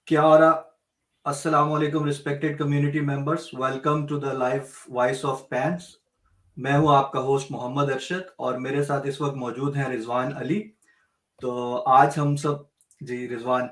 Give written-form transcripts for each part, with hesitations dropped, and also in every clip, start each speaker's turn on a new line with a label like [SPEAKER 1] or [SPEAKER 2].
[SPEAKER 1] क्या हो रहा? अस्सलाम वालेकुम respected community members, welcome to the live voice of pans. मैं हूं आपका होस्ट मोहम्मद अरशद और मेरे साथ इस वक्त मौजूद हैं रिजवान अली। तो आज हम सब जी रिजवान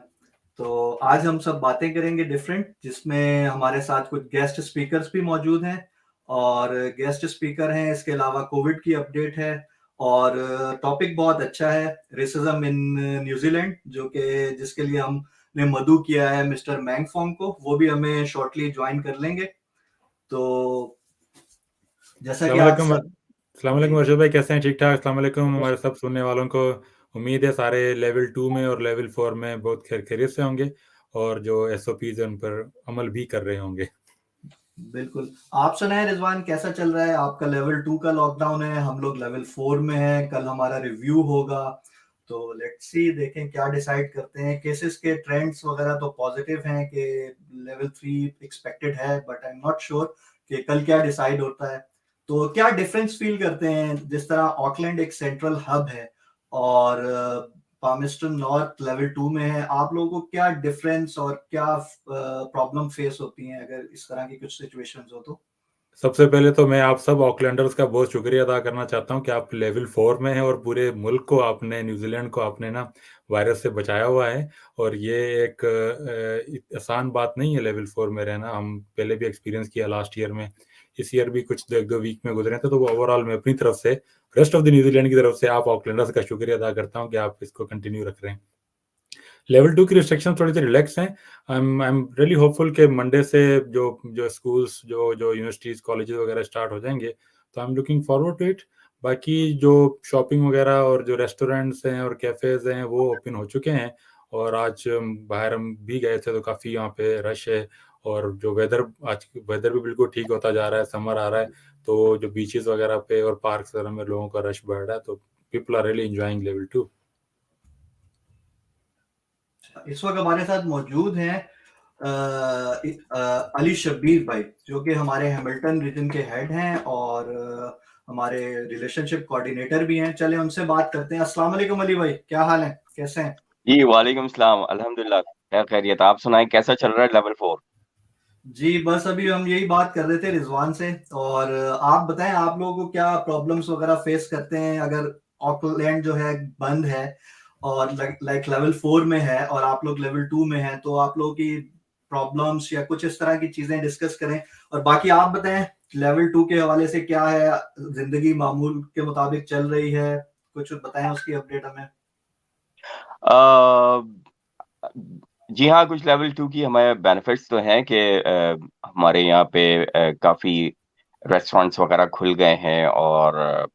[SPEAKER 1] तो आज हम सब बातें करेंगे डिफरेंट, जिसमें हमारे साथ कुछ गेस्ट स्पीकर्स भी मौजूद हैं। और गेस्ट स्पीकर हैं, इसके अलावा कोविड की अपडेट है। और टॉपिक बहुत अच्छा है, रेसिज्म इन न्यूजीलैंड, जो कि जिसके लिए हमने मदऊ किया है मिस्टर मैंगफोंग को। वो भी हमें शॉर्टली ज्वाइन कर लेंगे। तो जैसा कि
[SPEAKER 2] अस्सलाम
[SPEAKER 1] आप
[SPEAKER 2] वालेकुम।
[SPEAKER 1] सब
[SPEAKER 2] अस्सलाम
[SPEAKER 1] जी
[SPEAKER 2] वालेकुम अर्शद भाई, कैसे हैं? ठीक ठाक। अस्सलाम वालेकुम हमारे सब सुनने वालों को। उम्मीद है सारे लेवल 2 में और लेवल 4 में बहुत खैरियत से होंगे और जो एसओपीज है उन पर अमल भी कर रहे होंगे।
[SPEAKER 1] बिल्कुल। आप सुनाए रिजवान, कैसा चल रहा है आपका? लेवल 2 का लॉकडाउन है, हम लोग लेवल 4 में हैं। कल हमारा रिव्यू होगा, तो लेट्स सी, देखें क्या डिसाइड करते हैं। केसेस के ट्रेंड्स वगैरह तो पॉजिटिव हैं कि लेवल 3 एक्सपेक्टेड है, but I am not sure कि कल क्या डिसाइड होता है। तो क्या डिफरेंस फील करते हैं? जिस तरह ऑकलैंड एक सेंट्रल हब है और पामिस्टन नॉर्थ लेवल 2 में है, आप लोगों को क्या डिफरेंस और क्या प्रॉब्लम फेस होती हैं अगर इस तरह की कुछ सिचुएशंस हो तो?
[SPEAKER 2] सबसे पहले तो मैं आप सब ऑकलैंडर्स का बहुत शुक्रिया अदा करना चाहता हूं कि आप लेवल 4 में हैं और पूरे मुल्क को आपने, न्यूजीलैंड को आपने ना वायरस से बचाया हुआ है। और ये एक आसान बात नहीं है लेवल 4 में रहना। हम पहले भी एक्सपीरियंस किया लास्ट ईयर में, इस ईयर भी कुछ एक दो वीक में गुजरे थे। तो ओवरऑल मैं अपनी तरफ से, रेस्ट ऑफ द न्यूजीलैंड की तरफ से आप ऑकलैंडर्स का शुक्रिया अदा करता हूँ कि आप इसको कंटिन्यू रख रहे हैं। लेवल 2 की रिस्ट्रिक्शन थोड़ी सी रिलैक्स हैं। आई एम रियली होपफुल कि मंडे से जो जो स्कूल्स, जो जो यूनिवर्सिटीज़, कॉलेजेस वगैरह स्टार्ट हो जाएंगे, तो I am looking forward to it. बाकी जो शॉपिंग वगैरह और जो रेस्टोरेंट्स हैं और कैफ़ेज़ हैं वो ओपन हो चुके हैं। और आज बाहर हम भी गए थे तो काफ़ी यहाँ पे रश है। और जो वेदर, आज वेदर भी बिल्कुल ठीक होता जा रहा है, समर आ रहा है, तो जो बीचेस वगैरह पे और पार्क्स वगैरह में लोगों का रश बढ़ रहा है। तो people are really enjoying level 2।
[SPEAKER 1] इस वक्त हमारे साथ मौजूद हैं अली शब्बीर भाई, जो कि हमारे हैमिल्टन रीजन के हेड हैं और हमारे रिलेशनशिप कोऑर्डिनेटर भी हैं। चले उनसे बात करते हैं। अस्सलाम वालेकुम अली भाई, क्या हाल है, कैसे हैं?
[SPEAKER 3] जी वालेकुम सलाम, अल्हम्दुलिल्लाह। क्या खैरियत, आप सुनाएं कैसा चल रहा है लेवल 4?
[SPEAKER 1] जी बस अभी हम यही बात कर रहे थे रिजवान से। और आप बताएं, आप लोगों को क्या प्रॉब्लम्स वगैरह फेस करते हैं अगर ऑकलैंड जो है बंद है और लाइक लेवल 4 में है और आप लोग लेवल 2 में हैं, तो आप लोगों की प्रॉब्लम्स या कुछ इस तरह की चीजें डिस्कस करें। और बाकी आप बताएं, लेवल 2 के हवाले से क्या है, जिंदगी मामूल के मुताबिक चल रही है? कुछ बताएं उसकी अपडेट हमें।
[SPEAKER 3] अ, जी हाँ, कुछ लेवल 2 की हमें बेनिफिट्स तो हैं कि हमारे यहाँ पे काफ़ी रेस्टोरेंट्स वगैरह खुल गए हैं और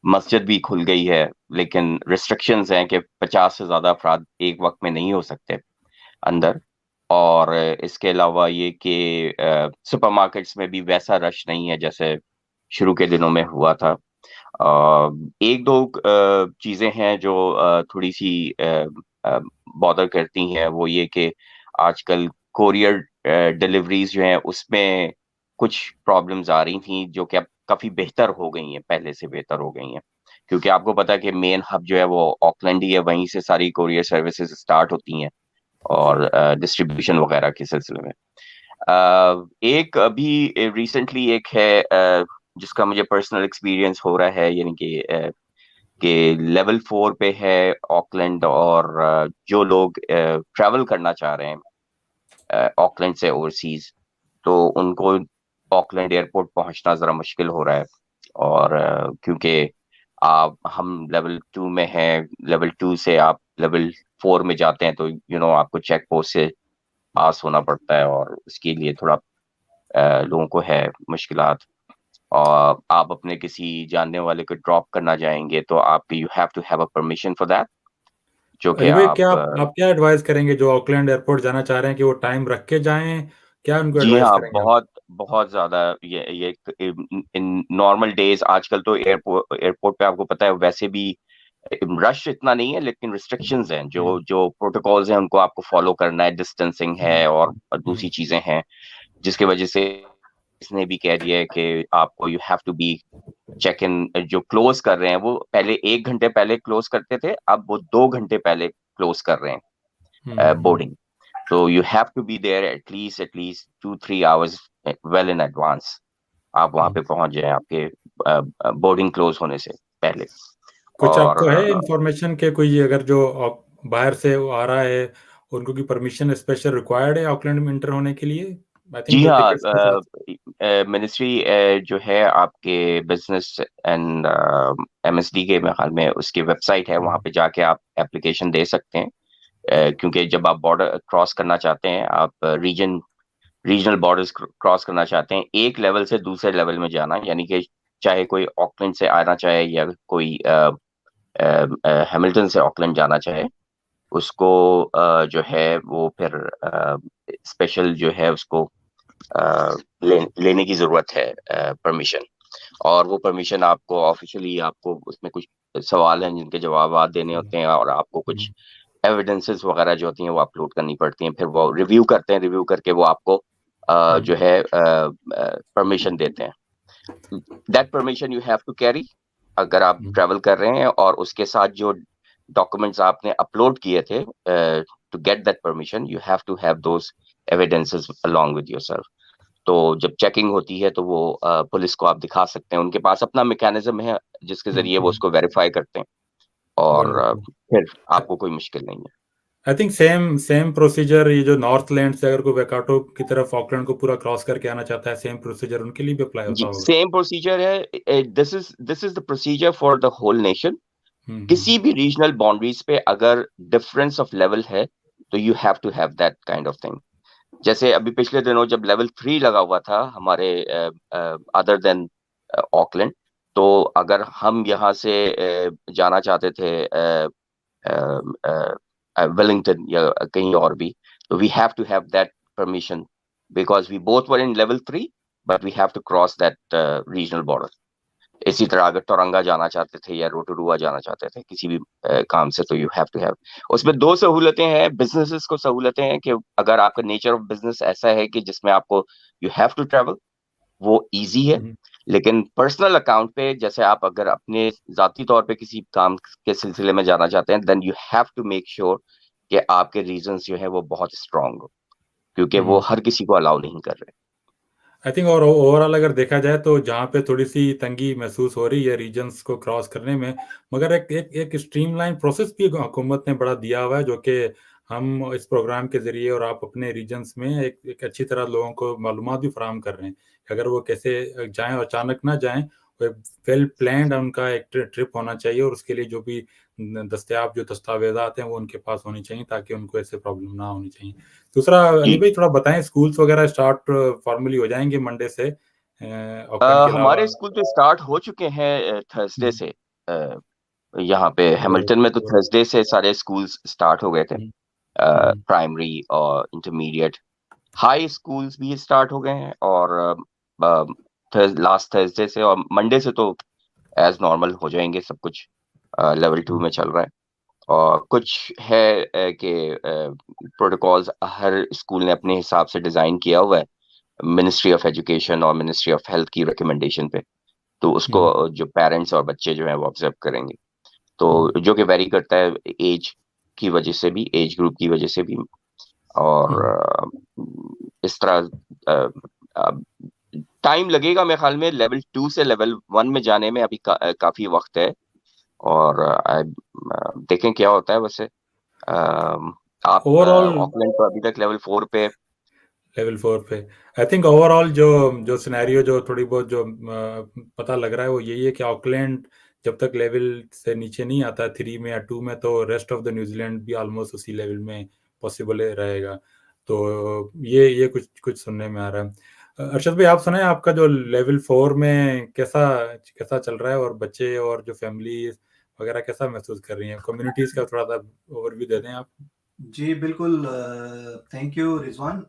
[SPEAKER 3] मस्जिद भी खुल गई है। लेकिन रिस्ट्रिक्शंस हैं कि 50 से ज़्यादा अफराद एक वक्त में नहीं हो सकते अंदर। और इसके अलावा ये कि सुपरमार्केट्स में भी वैसा रश नहीं है जैसे शुरू के दिनों में हुआ था। एक दो चीज़ें हैं जो थोड़ी सी बॉदर करती हैं, वो ये कि आजकल कोरियर डिलीवरीज जो हैं उसमें कुछ प्रॉब्लम्स आ रही थी, जो कि अब काफ़ी बेहतर हो गई हैं, पहले से बेहतर हो गई हैं। क्योंकि आपको पता है कि मेन हब जो है वो ऑकलैंड ही है, वहीं से सारी कोरियर सर्विसेज स्टार्ट होती हैं
[SPEAKER 1] जी
[SPEAKER 3] और डिस्ट्रीब्यूशन वगैरह के सिलसिले में। एक अभी रिसेंटली एक है जिसका मुझे पर्सनल एक्सपीरियंस हो रहा है, यानी कि लेवल 4 पे है ऑकलैंड। और जो लोग ट्रैवल करना चाह रहे हैं ऑकलैंड से ओवरसीज, तो उनको ऑकलैंड एयरपोर्ट पहुंचना ज़रा मुश्किल हो रहा है। और क्योंकि आप हम लेवल 2 में हैं, लेवल 2 से आप लेवल 4 में जाते हैं तो आपको चेक पोस्ट से पास होना पड़ता है, और उसके लिए थोड़ा लोगों को है मुश्किलात। और आप अपने किसी जानने वाले को ड्रॉप करना जाएंगे तो आप you have to have a permission for that, जो कि
[SPEAKER 2] अली भाई, क्या
[SPEAKER 3] आप
[SPEAKER 2] आप क्या एडवाइस करेंगे जो ऑकलैंड एयरपोर्ट जाना चाह रहे हैं कि वो टाइम रख के जाएं? क्या उनको
[SPEAKER 3] जी
[SPEAKER 2] एडवाइस
[SPEAKER 3] हाँ,
[SPEAKER 2] करेंगे आप?
[SPEAKER 3] बहुत बहुत ज्यादा। ये इन नॉर्मल डेज आजकल तो एयरपोर्ट एयरपोर्ट पे आपको पता है वैसे भी रश इतना नहीं है, लेकिन रिस्ट्रिक्शंस हैं, जो
[SPEAKER 2] हम्म,
[SPEAKER 3] जो प्रोटोकॉल्स हैं उनको आपको फॉलो करना है, डिस्टेंसिंग है
[SPEAKER 2] हम्म,
[SPEAKER 3] और
[SPEAKER 2] हम्म,
[SPEAKER 3] दूसरी चीजें हैं, जिसकी वजह से इसने भी कह दिया है कि आपको you have to be check in. जो क्लोज कर रहे हैं वो पहले 1 घंटे पहले क्लोज करते थे, अब वो 2 घंटे पहले क्लोज कर रहे हैं
[SPEAKER 2] हम्म,
[SPEAKER 3] boarding. So you have to be there at least 2-3 hours well in advance. आप वहां पे पहुंच जाए आपके बोर्डिंग क्लोज होने से पहले।
[SPEAKER 2] कुछ
[SPEAKER 3] और
[SPEAKER 2] आपको है इंफॉर्मेशन के कोई अगर जो बाहर से वो आ रहा है उनको की परमिशन स्पेशल रिक्वायर्ड है ऑकलैंड में इंटर होने के लिए? आई थिंक
[SPEAKER 3] जी
[SPEAKER 2] जो
[SPEAKER 3] हाँ,
[SPEAKER 2] टिकट्स के साथ
[SPEAKER 3] मिनिस्ट्री जो है आपके बिजनेस एंड एमएसडी के ख्याल में उसकी वेबसाइट है, वहां पे जाके आप एप्लीकेशन दे सकते हैं। क्योंकि जब आप बॉर्डर क्रॉस करना चाहते हैं, आप रीजनल बॉर्डर्स क्रॉस करना चाहते हैं, एक लेवल से दूसरे लेवल में जाना, यानी कि चाहे कोई ऑकलैंड से आना चाहे या कोई हैमिल्टन से ऑकलैंड जाना चाहे, उसको जो है वो फिर स्पेशल जो है उसको लेने की जरूरत है परमिशन। और वो परमिशन आपको ऑफिशियली, आपको उसमें कुछ सवाल हैं जिनके जवाब देने होते हैं, और आपको कुछ एविडेंसेस वगैरह जो होती हैं वो अपलोड करनी पड़ती हैं। फिर वो रिव्यू करते हैं, रिव्यू करके वो आपको जो है परमिशन देते हैं। That permission you have to carry अगर आप ट्रैवल कर रहे हैं, और उसके साथ जो डॉक्यूमेंट्स आपने अपलोड किए थे to get that permission, you have to have those evidences along with yourself. तो जब चेकिंग होती है तो वो पुलिस को आप दिखा सकते हैं, उनके पास अपना मैकेनिज्म है जिसके जरिए वो उसको वेरीफाई करते हैं, और फिर आपको कोई मुश्किल नहीं है।
[SPEAKER 2] आई थिंक सेम प्रोसीजर ये जो नॉर्थ लैंड से अगर कोई वेकाटो की तरफ ऑकलैंड को पूरा क्रॉस करके आना चाहता है, सेम प्रोसीजर उनके लिए भी अप्लाई होता
[SPEAKER 3] जी,
[SPEAKER 2] होगा?
[SPEAKER 3] सेम प्रोसीजर है। This is the procedure for the whole nation. किसी भी रीजनल बाउंड्रीज पे अगर डिफरेंस ऑफ लेवल है तो you have to have that kind of thing. जैसे अभी पिछले दिनों जब लेवल 3 लगा हुआ था हमारे अदर देन ऑकलैंड, तो अगर हम यहाँ से जाना चाहते थे वेलिंगटन या कहीं और भी, तो we have to have that permission because we both were in level 3, but we have to cross that regional border. इसी तरह अगर तोरंगा जाना चाहते थे या रोटोरुआ जाना चाहते थे किसी भी काम से, तो यू हैव टू हैव। उसमें दो सहूलतें हैं, बिजनेसेस को सहूलतें हैं कि अगर आपका नेचर ऑफ बिजनेस ऐसा है कि जिसमें आपको यू हैव टू ट्रैवल, वो इजी है। लेकिन पर्सनल अकाउंट पे, जैसे आप अगर अपने जाती तौर पे किसी काम के सिलसिले में जाना चाहते हैं, then you have to make sure कि आपके रीजंस जो है वो बहुत स्ट्रांग हो, क्योंकि वो हर किसी को अलाउ नहीं कर रहे।
[SPEAKER 2] आई थिंक और ओवरऑल अगर देखा जाए तो जहाँ पे थोड़ी सी तंगी महसूस हो रही है रीजन्स को क्रॉस करने में, मगर एक स्ट्रीमलाइन प्रोसेस भी हुकूमत ने बड़ा दिया हुआ है, जो कि हम इस प्रोग्राम के जरिए और आप अपने रीजन्स में एक अच्छी तरह लोगों को मालूमात भी फराहम कर रहे हैं कि अगर वो कैसे जाएं और अचानक ना जाएं, वेल प्लान्ड उनका एक ट्रिप होना चाहिए, और उसके लिए जो भी दस्तियाब जो दस्तावेजात हैं वो उनके पास होनी चाहिए ताकि उनको ऐसे प्रॉब्लम ना होनी चाहिए। दूसरा अली भाई थोड़ा बताएं, स्कूल्स वगैरह स्टार्ट फॉर्मली हो जाएंगे मंडे से ऑकलैंड के अलावा?
[SPEAKER 3] हमारे स्कूल तो स्टार्ट हो चुके हैं थर्सडे से। यहाँ पे हैमिल्टन में तो थर्सडे से सारे स्कूल्स स्टार्ट हो गए थे, प्राइमरी और इंटरमीडिएट। हाई स्कूल्स भी स्टार्ट हो गए हैं, और लास्ट थर्सडे से और मंडे से तो एज नॉर्मल हो जाएंगे सब कुछ। लेवल 2 में चल रहा है, और कुछ है कि प्रोटोकॉल्स हर स्कूल ने अपने हिसाब से डिजाइन किया हुआ है मिनिस्ट्री ऑफ एजुकेशन और मिनिस्ट्री ऑफ हेल्थ की रिकमेंडेशन पे। तो उसको जो पेरेंट्स और बच्चे जो है वो ऑब्जर्व करेंगे, तो जो कि वेरी करता है एज की वजह से भी, एज ग्रुप की वजह से भी। और इस तरह टाइम लगेगा मेरे ख्याल में लेवल 2 से लेवल 1 में जाने में अभी काफी वक्त है, और देखें क्या होता है। वैसे आप
[SPEAKER 2] ओवरऑल
[SPEAKER 3] ऑकलैंड तो अभी तक लेवल 4 पे।
[SPEAKER 2] लेवल 4 पे आई थिंक ओवरऑल जो जो सिनेरियो जो थोड़ी बहुत जो पता लग रहा है वो यही है कि ऑकलैंड जब तक लेवल से नीचे नहीं आता 3 में या 2 में, तो रेस्ट ऑफ द न्यूजीलैंड भी ऑलमोस्ट उसी लेवल में पॉसिबल रहेगा। तो ये कुछ कुछ सुनने में आ रहा है। अरशद भाई आप सुनाए, आपका जो लेवल 4 में कैसा कैसा चल रहा है, और बच्चे और जो फैमिली वगैरह कैसा महसूस कर रही हैं? कम्युनिटीज का थोड़ा सा ओवरव्यू दे दें आप।
[SPEAKER 1] जी बिल्कुल, थैंक यू रिजवान।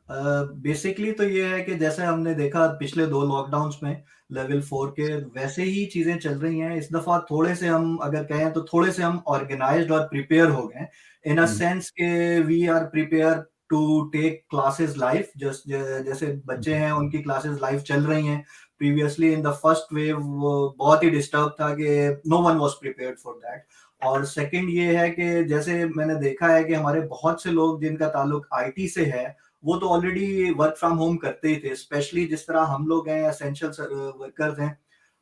[SPEAKER 1] बेसिकली तो ये है कि जैसे हमने देखा पिछले 2 लॉकडाउन्स में लेवल 4 के, वैसे ही चीजें चल रही हैं। इस दफा थोड़े से हम अगर कहें तो थोड़े से हम ऑर्गेनाइज्ड और प्रिपेयर हो गए, इन अ सेंस के we are prepare to take classes live. Just जैसे बच्चे हैं उनकी क्लासेस लाइव चल रही हैं। Previously in the first wave वो बहुत ही डिस्टर्ब था कि no one was prepared for that. और सेकंड ये है कि जैसे मैंने देखा है कि हमारे बहुत से लोग जिनका ताल्लुक आईटी से है, वो तो ऑलरेडी वर्क फ्रॉम होम करते ही थे, स्पेशली जिस तरह हम लोग हैं, एसेंशियल वर्कर्स हैं,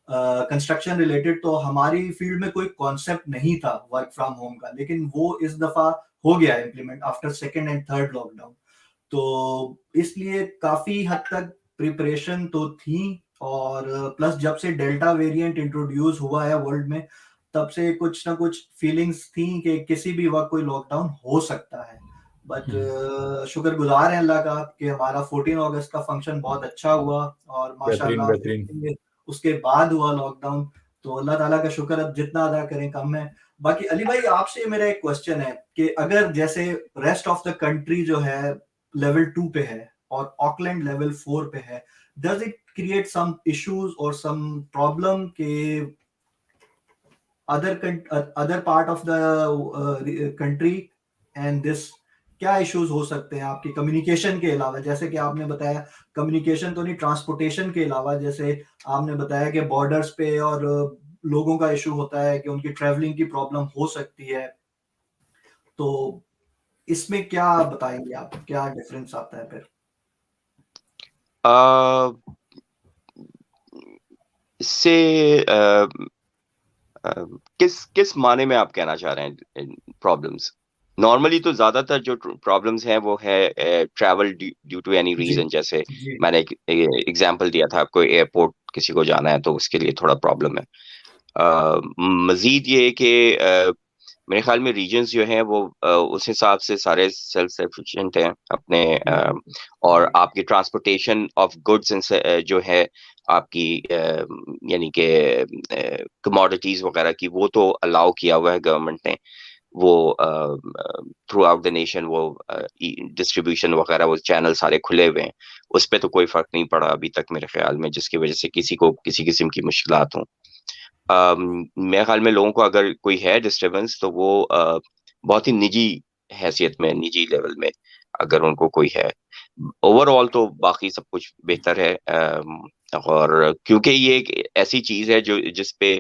[SPEAKER 1] कंस्ट्रक्शन रिलेटेड, तो हमारी फील्ड में कोई कॉन्सेप्ट नहीं था वर्क फ्रॉम होम का, लेकिन वो इस दफा हो गया implement after second and third lockdown. तो इसलिए काफी हद तक प्रिपरेशन तो थी, और प्लस जब से डेल्टा वेरिएंट इंट्रोड्यूस हुआ है वर्ल्ड में, तब से कुछ ना कुछ फीलिंग्स थी कि किसी भी वक्त कोई लॉकडाउन हो सकता है। बट शुक्रगुजार हैं अल्लाह का कि हमारा 14 अगस्त का फंक्शन बहुत अच्छा हुआ, और
[SPEAKER 2] बेहतरीन
[SPEAKER 1] माशाल्लाह उसके बाद हुआ लॉकडाउन। तो अल्लाह ताला का शुक्र, अब जितना अदा करें कम है। बाकी अली भाई, आपसे मेरा एक क्वेश्चन है कि अगर जैसे रेस्ट ऑफ द कंट्री जो है लेवल 2 पे है और ऑकलैंड लेवल 4 पे है, does it create some issues और सम प्रॉब्लम के other part of the country and this, क्या इश्यूज हो सकते हैं आपकी कम्युनिकेशन के अलावा? जैसे कि आपने बताया कम्युनिकेशन तो नहीं, ट्रांसपोर्टेशन के अलावा जैसे आपने बताया कि बॉर्डर्स पे और लोगों का इशू होता है कि उनकी ट्रैवलिंग की प्रॉब्लम हो सकती है, तो इसमें क्या बताएंगे आप, क्या डिफरेंस आता है फिर?
[SPEAKER 3] इससे किस किस माने में आप कहना चाह रहे हैं प्रॉब्लम्स? नॉर्मली तो ज्यादातर जो प्रॉब्लम्स हैं वो है ट्रैवल ड्यू टू एनी
[SPEAKER 1] जी
[SPEAKER 3] रीजन। जैसे
[SPEAKER 1] जी
[SPEAKER 3] मैंने एक एग्जांपल दिया था आपको, एयरपोर्ट किसी को जाना है तो उसके लिए थोड़ा प्रॉब्लम है। मजीद ये है कि मेरे ख्याल में रीजन्स जो हैं वो उस हिसाब से सारे सेल्फ सफिशिएंट हैं अपने और आपकी ट्रांसपोर्टेशन ऑफ गुड्स जो है आपकी यानी कि कमोडिटीज वगैरह की, वो तो अलाउ किया हुआ है गवर्नमेंट ने। वो थ्रू आउट द नेशन वो डिस्ट्रीब्यूशन वगैरह वो चैनल सारे खुले हुए हैं, उस पर तो कोई फर्क नहीं पड़ा अभी तक मेरे ख्याल में, जिसकी वजह से किसी को किसी किस्म की मुश्किलात हों। मेरे ख्याल में लोगों को अगर कोई है डिस्टरबेंस तो वो बहुत ही निजी हैसियत में, निजी लेवल में अगर उनको कोई है। ओवरऑल तो बाकी सब कुछ बेहतर है। और क्योंकि ये एक ऐसी चीज है जो जिसपे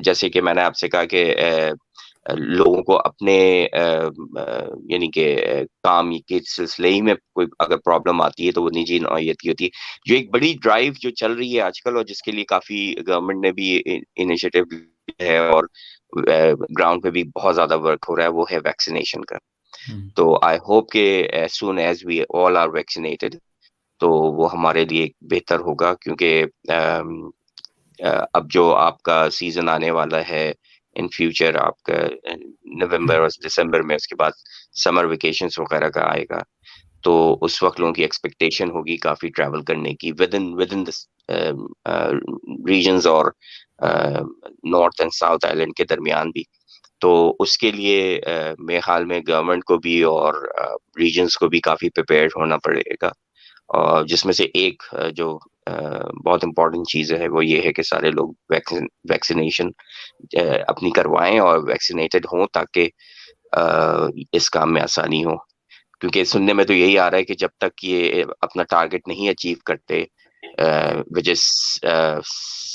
[SPEAKER 3] जैसे कि मैंने आपसे कहा कि लोगों को अपने यानी कि काम के सिलसिले ही में कोई अगर प्रॉब्लम आती है तो वो निजी नौयत की होती है। जो एक बड़ी ड्राइव जो चल रही है आजकल और जिसके लिए काफी गवर्नमेंट ने भी इनिशिएटिव है और ग्राउंड पे भी बहुत ज्यादा वर्क हो रहा है, वो है वैक्सीनेशन का। तो आई होप कि as soon as we all are vaccinated तो वो हमारे लिए बेहतर होगा, क्योंकि अब जो आपका सीजन आने वाला है इन फ्यूचर, आपका नवंबर और दिसंबर में, उसके बाद समर वेकेशंस वगैरह का आएगा, तो उस वक्त लोगों की एक्सपेक्टेशन होगी काफी ट्रैवल करने की विद इन रीजन्स और नॉर्थ एंड साउथ आइलैंड के दरमियान भी। तो उसके लिए मेरे ख्याल में गवर्नमेंट को भी और रीजन्स को भी काफी प्रिपेयर्ड होना पड़ेगा। और जिसमें से एक जो बहुत इम्पोर्टेंट चीज है वो ये है कि सारे लोग वैक्सीनेशन अपनी करवाएं और वैक्सीनेटेड हों, ताकि इस काम में आसानी हो। क्योंकि सुनने में तो यही आ रहा है कि जब तक ये अपना टारगेट नहीं अचीव करते, which is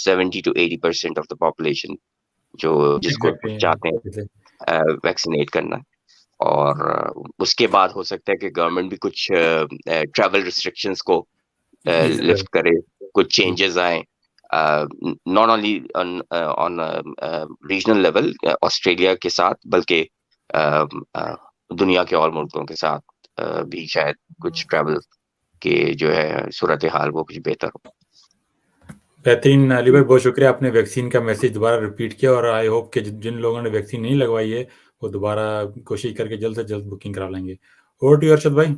[SPEAKER 3] 70 to 80% of the population जो जिसको चाहते हैं वैक्सीनेट करना, और उसके बाद हो सकता है कि गवर्नमेंट भी कुछ ट्रैवल रिस्ट्रिक्शंस को लिफ्ट करे, कुछ चेंजेस आए, not only on regional level Australia के साथ, बल्कि दुनिया के और मुल्कों के साथ भी शायद कुछ ट्रैवल के जो है सूरत हाल वो कुछ बेहतर हो।
[SPEAKER 2] बेहतरीन अली भाई, बहुत शुक्रिया, आपने वैक्सीन का मैसेज दोबारा रिपीट किया, और आई होप कि जिन लोगों ने वैक्सीन नहीं लगवाई है वो दोबारा कोशिश करके जल्द से जल्द बुकिंग करा लेंगे। ओवर टू अरशद भाई।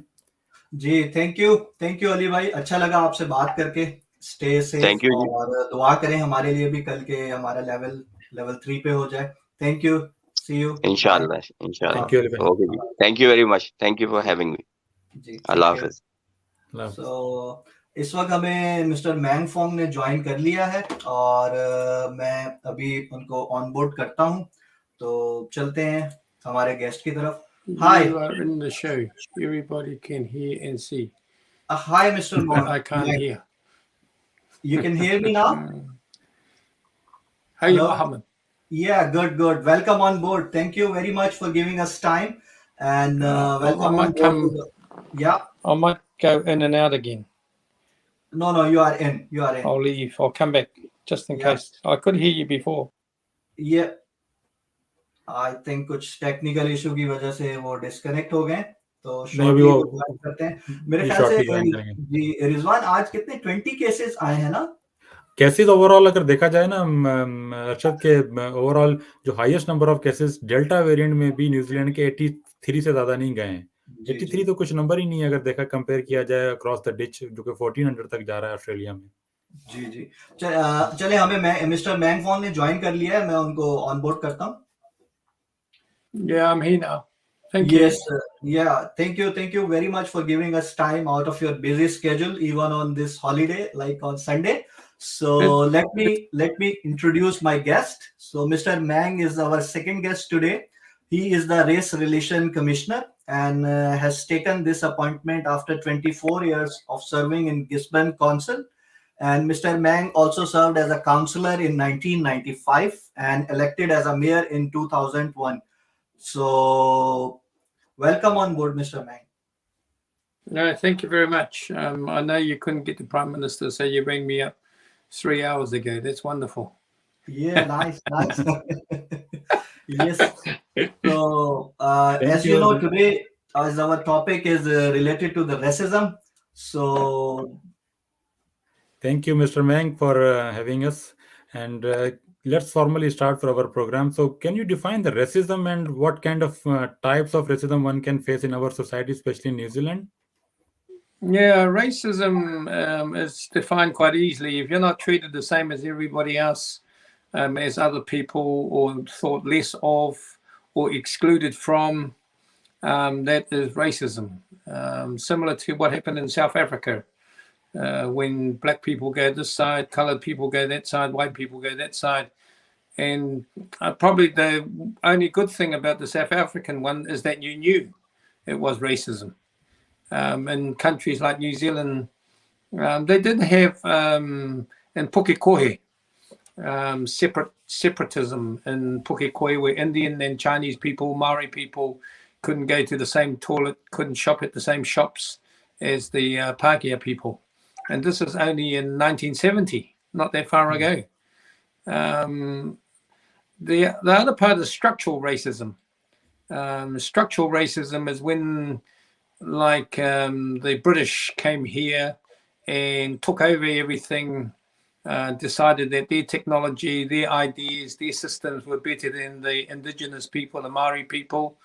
[SPEAKER 1] जी, थैंक यू अली भाई, अच्छा लगा आपसे बात करके। स्टे सेफ
[SPEAKER 3] थैंक यू जी,
[SPEAKER 1] और दुआ करें हमारे लिए भी कल के हमारा लेवल 3 पे हो जाए। Thank you, see you, bye.
[SPEAKER 3] इंशाल्लाह इंशाल्लाह।
[SPEAKER 2] थैंक यू अली भाई।
[SPEAKER 3] ओके जी, thank you very much, thank you for having me.
[SPEAKER 1] जी
[SPEAKER 3] अल्लाह
[SPEAKER 1] ठीक है।
[SPEAKER 3] हाफिज।
[SPEAKER 1] सो इस वक्त हमें मिस्टर मैंग फोंग ने ज्वाइन कर लिया है, और मैं अभी उनको ऑनबोर्ड करता हूं, तो चलते हैं हमारे गेस्ट की तरफ। हाय,
[SPEAKER 4] You are in the show. Everybody can hear and see.
[SPEAKER 1] Hi mister
[SPEAKER 4] But
[SPEAKER 1] मॉन्ग,
[SPEAKER 4] I can't hear.
[SPEAKER 1] You can hear me now?
[SPEAKER 4] Hey,
[SPEAKER 1] hello,
[SPEAKER 4] Muhammad.
[SPEAKER 1] Yeah, good, good. Welcome on board. Thank you very much for giving us time, and
[SPEAKER 4] I
[SPEAKER 1] welcome on
[SPEAKER 4] might
[SPEAKER 1] board to
[SPEAKER 4] come.
[SPEAKER 1] the. Yeah,
[SPEAKER 4] I might go in and out again.
[SPEAKER 1] no, you are in. You are in.
[SPEAKER 4] I'll leave. I'll come back just in
[SPEAKER 1] Yeah,
[SPEAKER 4] case. I could hear you before.
[SPEAKER 1] yeah. I think कुछ technical issue की वजह से वो disconnect हो गए, तो
[SPEAKER 2] नहीं अभी
[SPEAKER 1] शॉर्टली
[SPEAKER 2] वो
[SPEAKER 1] वो ज्वाइन करते हैं मेरे
[SPEAKER 2] ये
[SPEAKER 1] ख्याल से।
[SPEAKER 2] शॉर्टली ज्वाइन करेंगे।
[SPEAKER 1] जी रिजवान, आज कितने 20 केसेस आए हैं ना?
[SPEAKER 2] केसेस ओवरऑल अगर देखा जाए ना अरशद के, ओवरऑल जो highest number of cases delta variant में भी न्यूजीलैंड के 83 से ज़्यादा नहीं गए हैं।
[SPEAKER 1] जी
[SPEAKER 2] 83 तो कुछ नंबर ही नहीं है अगर देखा कंपेयर किया जाए अक्रॉस द डिच, जो कि 1400 तक जा रहा है ऑस्ट्रेलिया में।
[SPEAKER 1] जी चले हमें मिस्टर मैंगफोन ने ज्वाइन कर लिया है, मैं उनको ऑन बोर्ड करता हूँ।
[SPEAKER 4] Yeah, I'm here now. Thank
[SPEAKER 1] Yes,
[SPEAKER 4] you.
[SPEAKER 1] yeah. Thank you very much for giving us time out of your busy schedule, even on this holiday, like on Sunday. So let me introduce my guest. So Mr. Mang is our second guest today. He is the Race Relation Commissioner and has taken this appointment after 24 years of serving in Gisborne Council. And Mr. Mang also served as a councillor in 1995 and elected as a mayor in 2001. So welcome on board, Mr. Mang.
[SPEAKER 4] No, thank you very much. I know you couldn't get the Prime Minister, so you rang me up 3 hours ago. That's wonderful.
[SPEAKER 1] Yeah, nice. Yes. So,
[SPEAKER 2] Thank
[SPEAKER 1] as you
[SPEAKER 2] you.
[SPEAKER 1] know, today, as our topic is related to the racism. So,
[SPEAKER 2] Thank you, Mr. Mang, for having us. And let's formally start for our program. So, can you define the racism and what kind of types of racism one can face in our society, especially in New Zealand?
[SPEAKER 4] Yeah, racism is defined quite easily. If you're not treated the same as everybody else, as other people, or thought less of, or excluded from, that is racism. Similar to what happened in South Africa, when black people go this side, coloured people go that side, white people go that side. And probably the only good thing about the South African one is that you knew it was racism. In countries like New Zealand, they did have in Pukekohe, separatism in Pukekohe, where Indian and Chinese people, Maori people couldn't go to the same toilet, couldn't shop at the same shops as the Pākehā people. And this is only in 1970, not that far ago. The other part is structural racism. Structural racism is when, like, the British came here and took over everything, decided that their technology, their ideas, their systems were better than the indigenous people, the Maori people,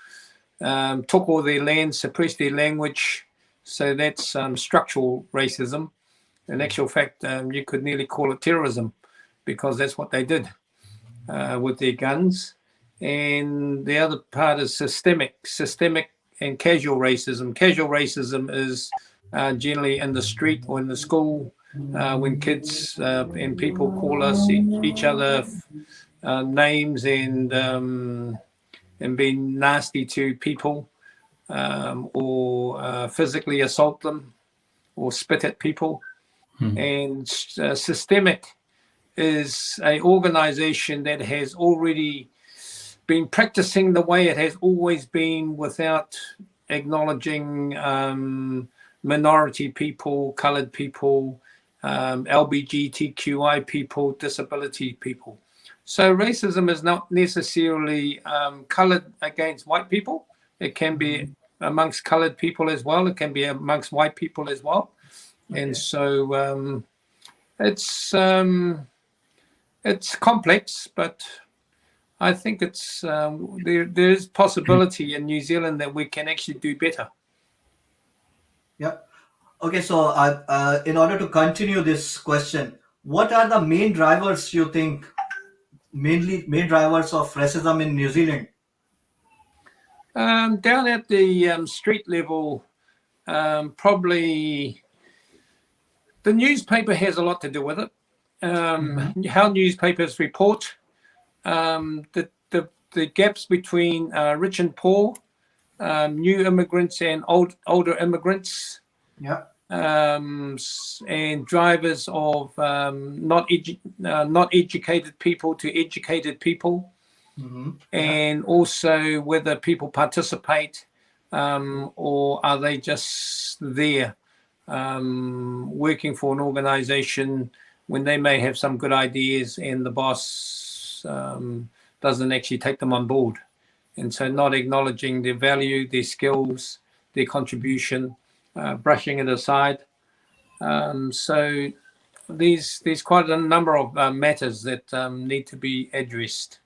[SPEAKER 4] took all their land, suppressed their language. So that's structural racism. In actual fact, you could nearly call it terrorism, because that's what they did with their guns. And the other part is systemic and casual racism. Casual racism is generally in the street or in the school, when kids and people call us each other names and being nasty to people, or physically assault them or spit at people. And systemic is an organization that has already been practicing the way it has always been, without acknowledging minority people, colored people, LGBTQI people, disability people. So racism is not necessarily colored against white people. It can be amongst colored people as well. It can be amongst white people as well. Okay. And so it's complex, but I think it's there is possibility in New Zealand that we can actually do better.
[SPEAKER 1] Yeah. Okay. So, in order to continue this question, what are the main drivers you think, main drivers of racism in New Zealand?
[SPEAKER 4] Down at the street level, probably the newspaper has a lot to do with it. How newspapers report, the gaps between rich and poor, new immigrants and older immigrants,
[SPEAKER 1] Yeah.
[SPEAKER 4] And drivers of not educated people to educated people. and also whether people participate or are they just there working for an organization when they may have some good ideas and the boss doesn't actually take them on board. And so not acknowledging their value, their skills, their contribution, brushing it aside. So there's quite a number of matters that need to be addressed.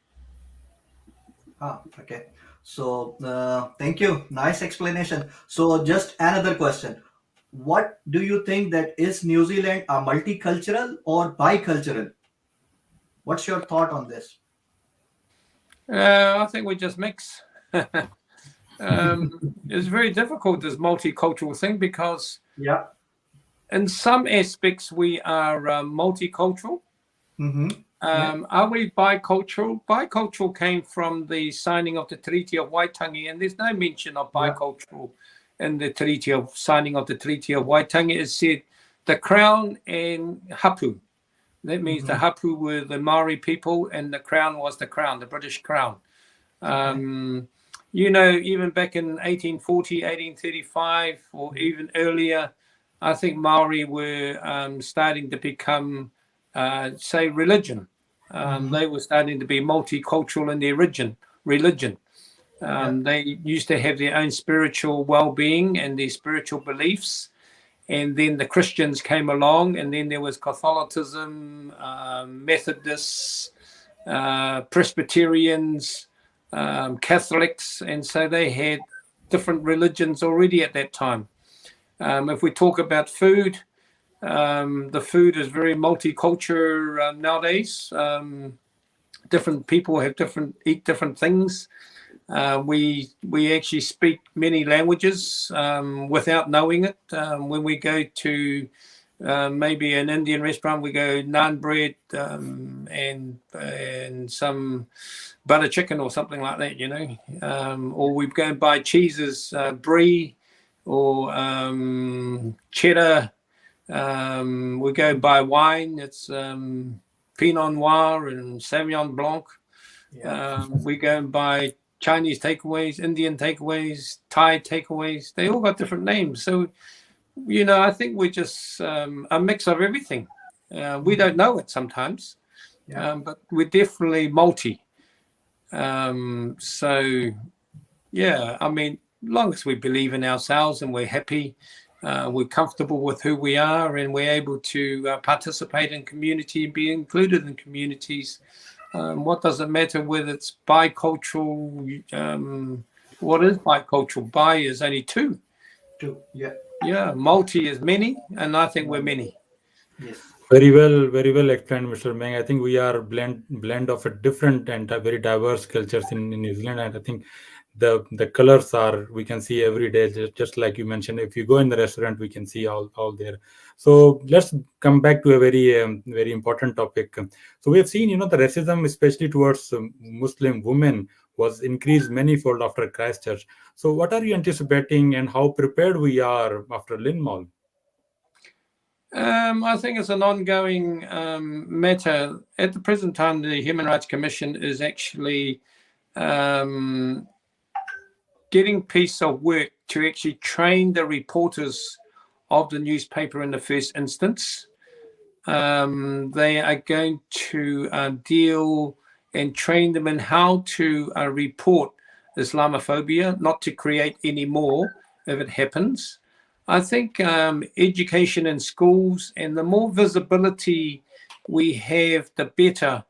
[SPEAKER 1] Okay. So thank you. Nice explanation. So just another question. What do you think that is New Zealand a multicultural or bicultural? What's your thought on this?
[SPEAKER 4] I think we just mix. It's very difficult, this multicultural thing, because
[SPEAKER 1] Yeah.
[SPEAKER 4] in some aspects we are multicultural. Are we bicultural? Bicultural came from the signing of the Treaty of Waitangi, and there's no mention of bicultural in the signing of the Treaty of Waitangi. It said the Crown and Hapu. That means the Hapu were the Maori people, and the Crown was the Crown, the British Crown. You know, even back in 1840, 1835, or even earlier, I think Maori were starting to become, say, religion. They were starting to be multicultural in their religion. They used to have their own spiritual well-being and their spiritual beliefs. And then the Christians came along, and then there was Catholicism, Methodists, Presbyterians, Catholics, and so they had different religions already at that time. If we talk about food, the food is very multicultural nowadays. Different people eat different things. We actually speak many languages without knowing it. When we go to maybe an Indian restaurant, we go naan bread and some butter chicken or something like that, you know. Or we go and buy cheeses, brie or cheddar. We go buy wine. It's Pinot Noir and Sauvignon Blanc. We go and buy Chinese takeaways, Indian takeaways, Thai takeaways. They all got different names. So, you know, I think we're just a mix of everything. We don't know it sometimes, but we're definitely multi. So, yeah, I mean, as long as we believe in ourselves and we're happy, we're comfortable with who we are, and we're able to participate in community and be included in communities. What does it matter whether it's bicultural? What is bicultural? Bi is only two. Yeah. Multi is many, and I think we're many.
[SPEAKER 1] Yes.
[SPEAKER 2] Very well explained, Mr. Meng. I think we are blend of a different and very diverse cultures in New Zealand, and I think the colors are, we can see every day, just like you mentioned. If you go in the restaurant, we can see all there. So let's come back to a very important topic. So we have seen, you know, the racism, especially towards Muslim women, was increased manifold after Christchurch. So what are you anticipating, and how prepared we are after Linmall?
[SPEAKER 4] I think it's an ongoing matter. At the present time, the Human Rights Commission is actually getting a piece of work to actually train the reporters of the newspaper in the first instance. They are going to deal and train them in how to report Islamophobia, not to create any more if it happens. I think education in schools, and the more visibility we have, the better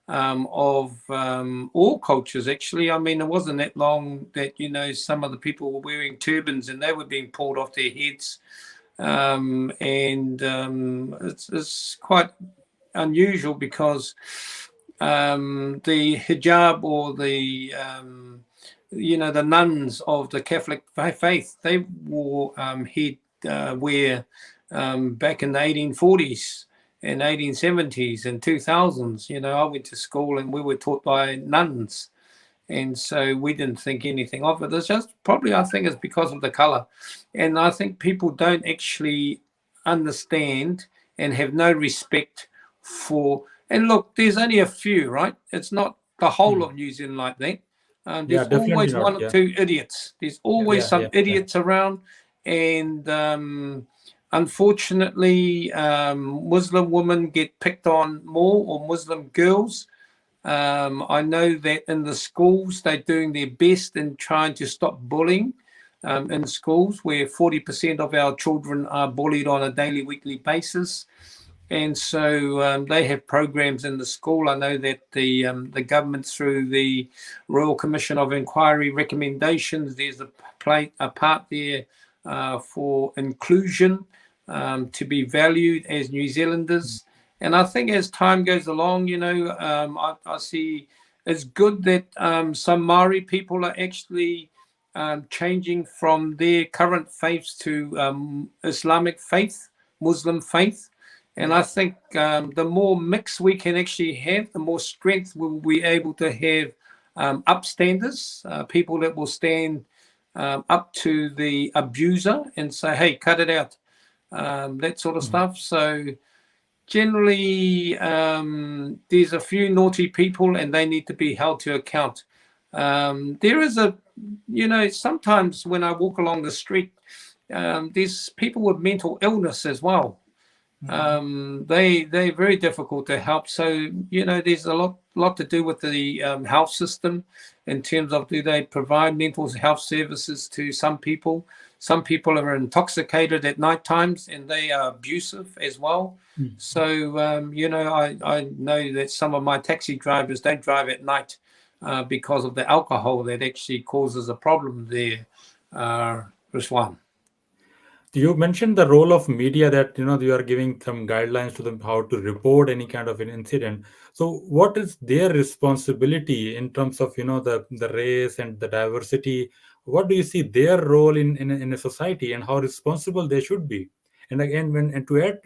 [SPEAKER 4] of all cultures, actually. I mean, it wasn't that long that, you know, some of the people were wearing turbans and they were being pulled off their heads. It's quite unusual, because the hijab, or the you know, the nuns of the Catholic faith, they wore headwear back in the 1840s and 1870s and 2000s. You know, I went to school and we were taught by nuns, and so we didn't think anything of it. It's just probably, I think it's because of the color, and I think people don't actually understand and have no respect for. And look, there's only a few, right? It's not the whole of New Zealand like that. There's
[SPEAKER 2] definitely
[SPEAKER 4] always
[SPEAKER 2] not.
[SPEAKER 4] one or two idiots. There's always some idiots around, and unfortunately, Muslim women get picked on more, or Muslim girls. I know that in the schools, they're doing their best in trying to stop bullying in schools, where 40% of our children are bullied on a daily, weekly basis. And so they have programs in the school. I know that the government, through the Royal Commission of Inquiry recommendations, there's a part there for inclusion, to be valued as New Zealanders. And I think as time goes along, I see it's good that some Maori people are actually changing from their current faiths to Islamic faith, Muslim faith. And I think the more mix we can actually have, the more strength we'll be able to have upstanders, people that will stand up to the abuser and say, hey, cut it out, that sort of stuff. So generally, there's a few naughty people and they need to be held to account. There is sometimes when I walk along the street, there's people with mental illness as well. They're very difficult to help. So, there's a lot to do with the health system in terms of, do they provide mental health services to some people? Some people are intoxicated at night times and they are abusive as well. So, I know that some of my taxi drivers don't drive at night because of the alcohol that actually causes a problem there, Ruswan.
[SPEAKER 2] You mentioned the role of media, that you are giving some guidelines to them how to report any kind of an incident. So what is their responsibility in terms of the race and the diversity? What do you see their role in a society, and how responsible they should be? And again, to add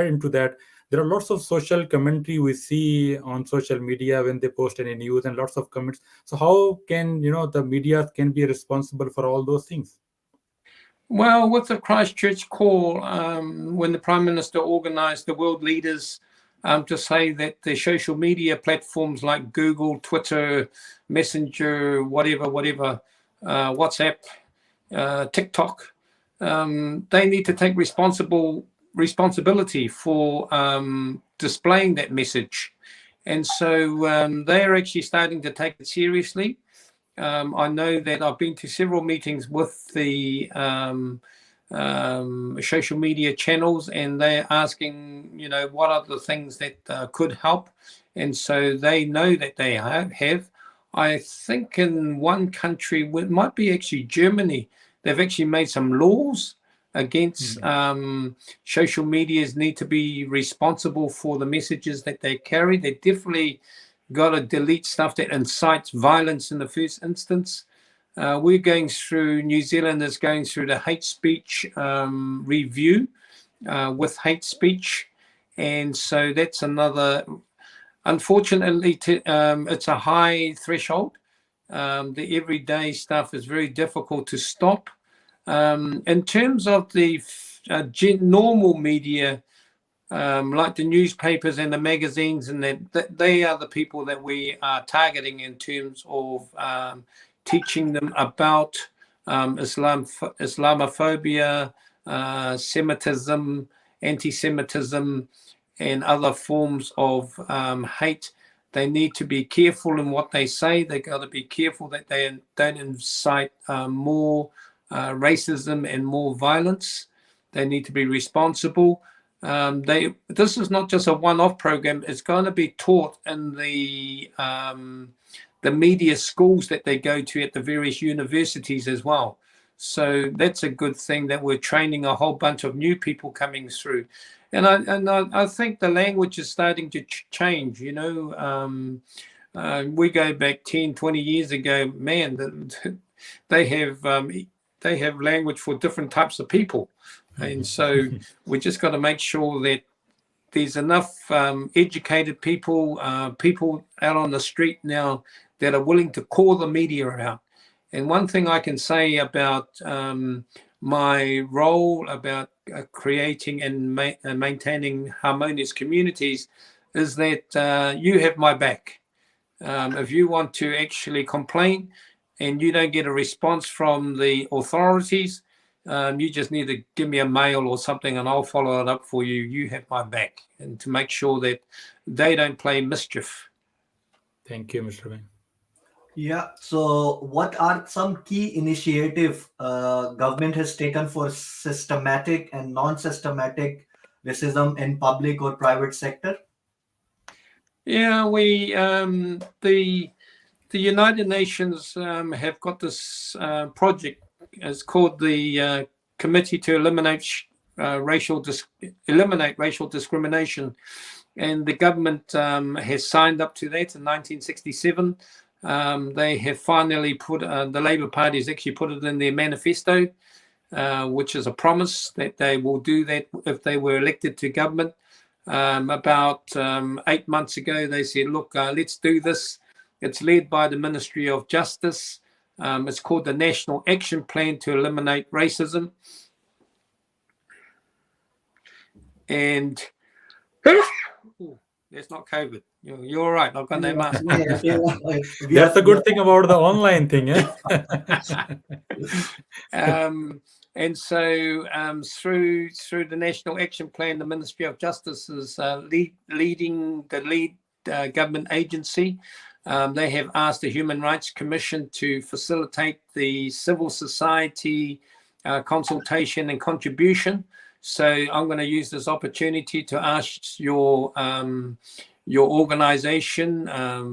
[SPEAKER 2] into that, there are lots of social commentary we see on social media when they post any news, and lots of comments. So how can the media can be responsible for all those things?
[SPEAKER 4] Well, with the Christchurch call, when the Prime Minister organised the world leaders to say that the social media platforms like Google, Twitter, Messenger, whatever, WhatsApp, TikTok, they need to take responsibility for displaying that message. And so they are actually starting to take it seriously. I know that I've been to several meetings with the social media channels, and they're asking, what are the things that could help. And so they know that they have. I think in one country, it might be actually Germany, they've actually made some laws against social medias need to be responsible for the messages that they carry. They definitely got to delete stuff that incites violence in the first instance. New Zealand is going through the hate speech review with hate speech. And so that's another, unfortunately, it's a high threshold. The everyday stuff is very difficult to stop. In terms of the normal media, like the newspapers and the magazines, and that they are the people that we are targeting in terms of teaching them about Islamophobia, Semitism, anti-Semitism, and other forms of hate. They need to be careful in what they say. They got to be careful that they don't incite more racism and more violence. They need to be responsible. This is not just a one-off program. It's going to be taught in the media schools that they go to at the various universities as well. So that's a good thing, that we're training a whole bunch of new people coming through. And I think the language is starting to change. We go back 10, 20 years ago, man, they have language for different types of people. And so we just got to make sure that there's enough educated people out on the street now that are willing to call the media out. And one thing I can say about my role about creating and maintaining harmonious communities is that you have my back. If you want to actually complain and you don't get a response from the authorities, you just need to give me a mail or something and I'll follow it up for you. You have my back, and to make sure that they don't play mischief.
[SPEAKER 2] Thank you, Mr. Wayne.
[SPEAKER 1] Yeah. So, what are some key initiative government has taken for systematic and non-systematic racism in public or private sector?
[SPEAKER 4] Yeah, we the United Nations have got this project. It's called the Committee to Eliminate racial discrimination, and the government has signed up to that in 1967. They have finally put the Labour Party has actually put it in their manifesto, which is a promise that they will do that if they were elected to government. About 8 months ago, they said, look, let's do this. It's led by the Ministry of Justice. It's called the National Action Plan to Eliminate Racism. And that's not COVID. You're all right. I've got no mask.
[SPEAKER 2] That's a good thing about the online thing. Eh?
[SPEAKER 4] And so through the National Action Plan, the Ministry of Justice is leading the lead government agency. They have asked the Human Rights Commission to facilitate the civil society consultation and contribution. So I'm going to use this opportunity to ask your organization,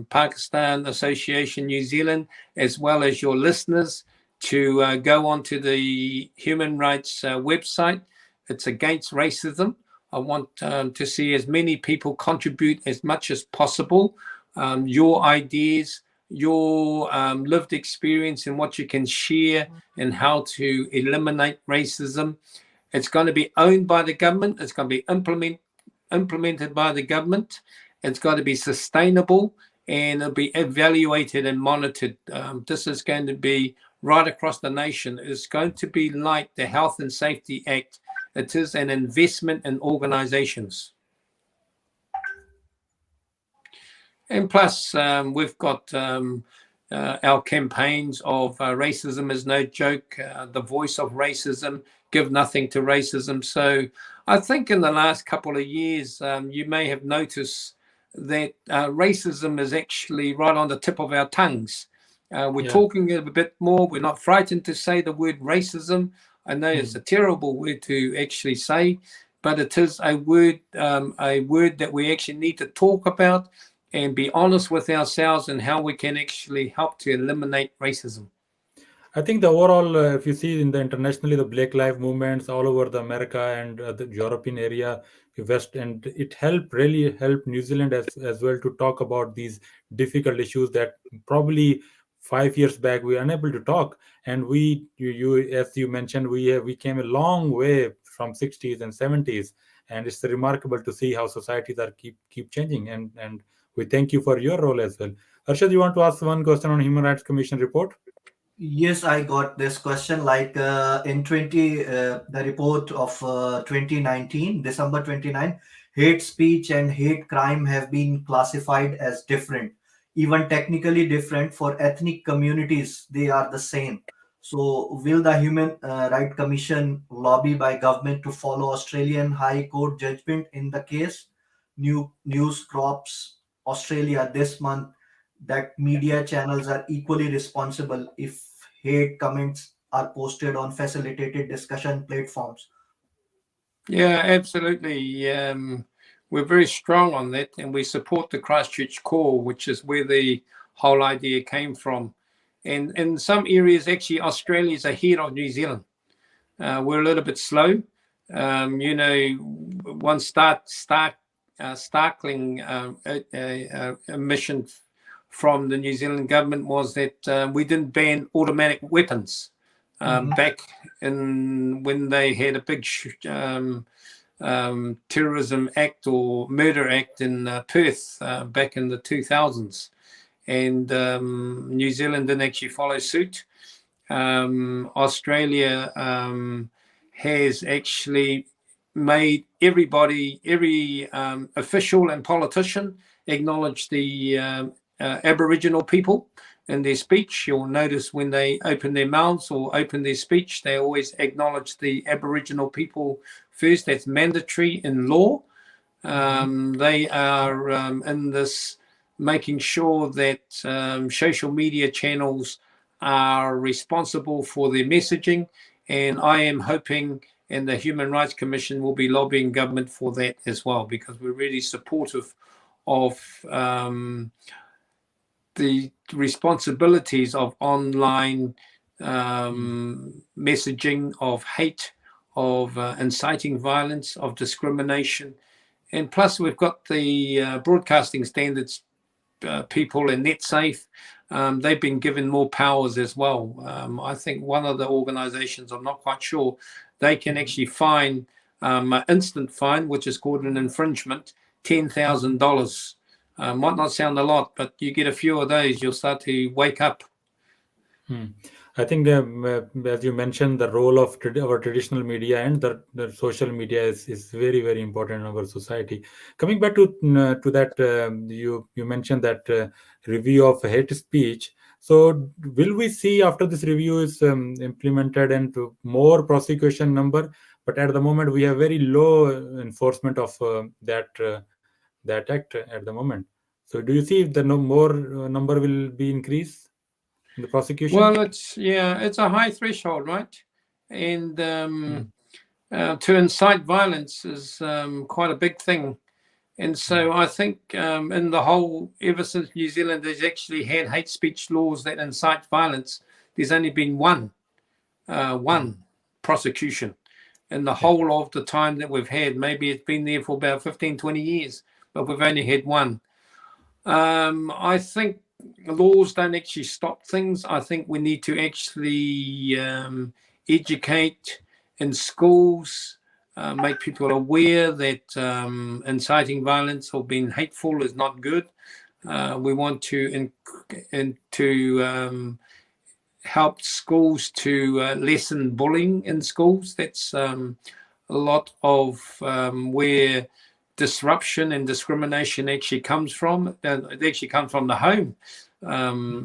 [SPEAKER 4] Pakistan Association New Zealand, as well as your listeners, to go onto the human rights website. It's Against Racism. I want to see as many people contribute as much as possible. Your ideas, your lived experience, and what you can share, and how to eliminate racism. It's going to be owned by the government. It's going to be implemented by the government. It's got to be sustainable, and it'll be evaluated and monitored. This is going to be right across the nation. It's going to be like the Health and Safety Act. It is an investment in organizations. And plus, we've got our campaigns of racism is no joke, the voice of racism, give nothing to racism. So I think in the last couple of years, you may have noticed that racism is actually right on the tip of our tongues. We're talking a bit more. We're not frightened to say the word racism. I know it's a terrible word to actually say, but it is a word that we actually need to talk about and be honest with ourselves and how we can actually help to eliminate racism.
[SPEAKER 2] I think the overall, if you see in the internationally, the Black Lives movements all over the America and the European area, the West, and it really helped New Zealand as well to talk about these difficult issues that probably 5 years back we were unable to talk. And you as you mentioned, we came a long way from 60s and 70s, and it's remarkable to see how societies are keep changing. And we thank you for your role as well. Arshad, you want to ask one question on Human Rights Commission report?
[SPEAKER 1] Yes, I got this question. Like the report of 2019, December 29, hate speech and hate crime have been classified as different, even technically different for ethnic communities. They are the same. So, will the Human Rights Commission lobby by government to follow Australian High Court judgment in the case? News crops Australia this month that media channels are equally responsible if hate comments are posted on facilitated discussion platforms.
[SPEAKER 4] Yeah, absolutely. We're very strong on that, and we support the Christchurch Core, which is where the whole idea came from. And in some areas, actually, Australia's ahead of New Zealand. We're a little bit slow. One startling mission from the New Zealand government was that we didn't ban automatic weapons back in when they had a big terrorism act or murder act in Perth back in the 2000s. And New Zealand didn't actually follow suit. Australia has actually made every official and politician acknowledge the Aboriginal people in their speech. You'll notice when they open their mouths or open their speech, they always acknowledge the Aboriginal people first. That's mandatory in law. They are in this making sure that social media channels are responsible for their messaging, and I am hoping and the Human Rights Commission will be lobbying government for that as well, because we're really supportive of the responsibilities of online messaging of hate, of inciting violence, of discrimination. And plus, we've got the broadcasting standards people in NetSafe. They've been given more powers as well. I think one of the organizations, I'm not quite sure, they can actually fine an instant fine, which is called an infringement, $10,000. Might not sound a lot, but you get a few of those, you'll start to wake up.
[SPEAKER 2] I think as you mentioned, the role of our traditional media and the social media is very, very important in our society. Coming back to that, you mentioned that review of hate speech. So will we see after this review is implemented and more prosecution number? But at the moment, we have very low enforcement of that act at the moment. So do you see if the more number will be increased in the prosecution?
[SPEAKER 4] Well, it's a high threshold, right? And to incite violence is quite a big thing. And so I think in the whole, ever since New Zealand has actually had hate speech laws that incite violence, there's only been one prosecution in the whole of the time that we've had. Maybe it's been there for about 15, 20 years, but we've only had one. I think laws don't actually stop things. I think we need to actually educate in schools, make people aware that inciting violence or being hateful is not good. We want to help schools to lessen bullying in schools. That's a lot of where disruption and discrimination actually comes from. It actually comes from the home,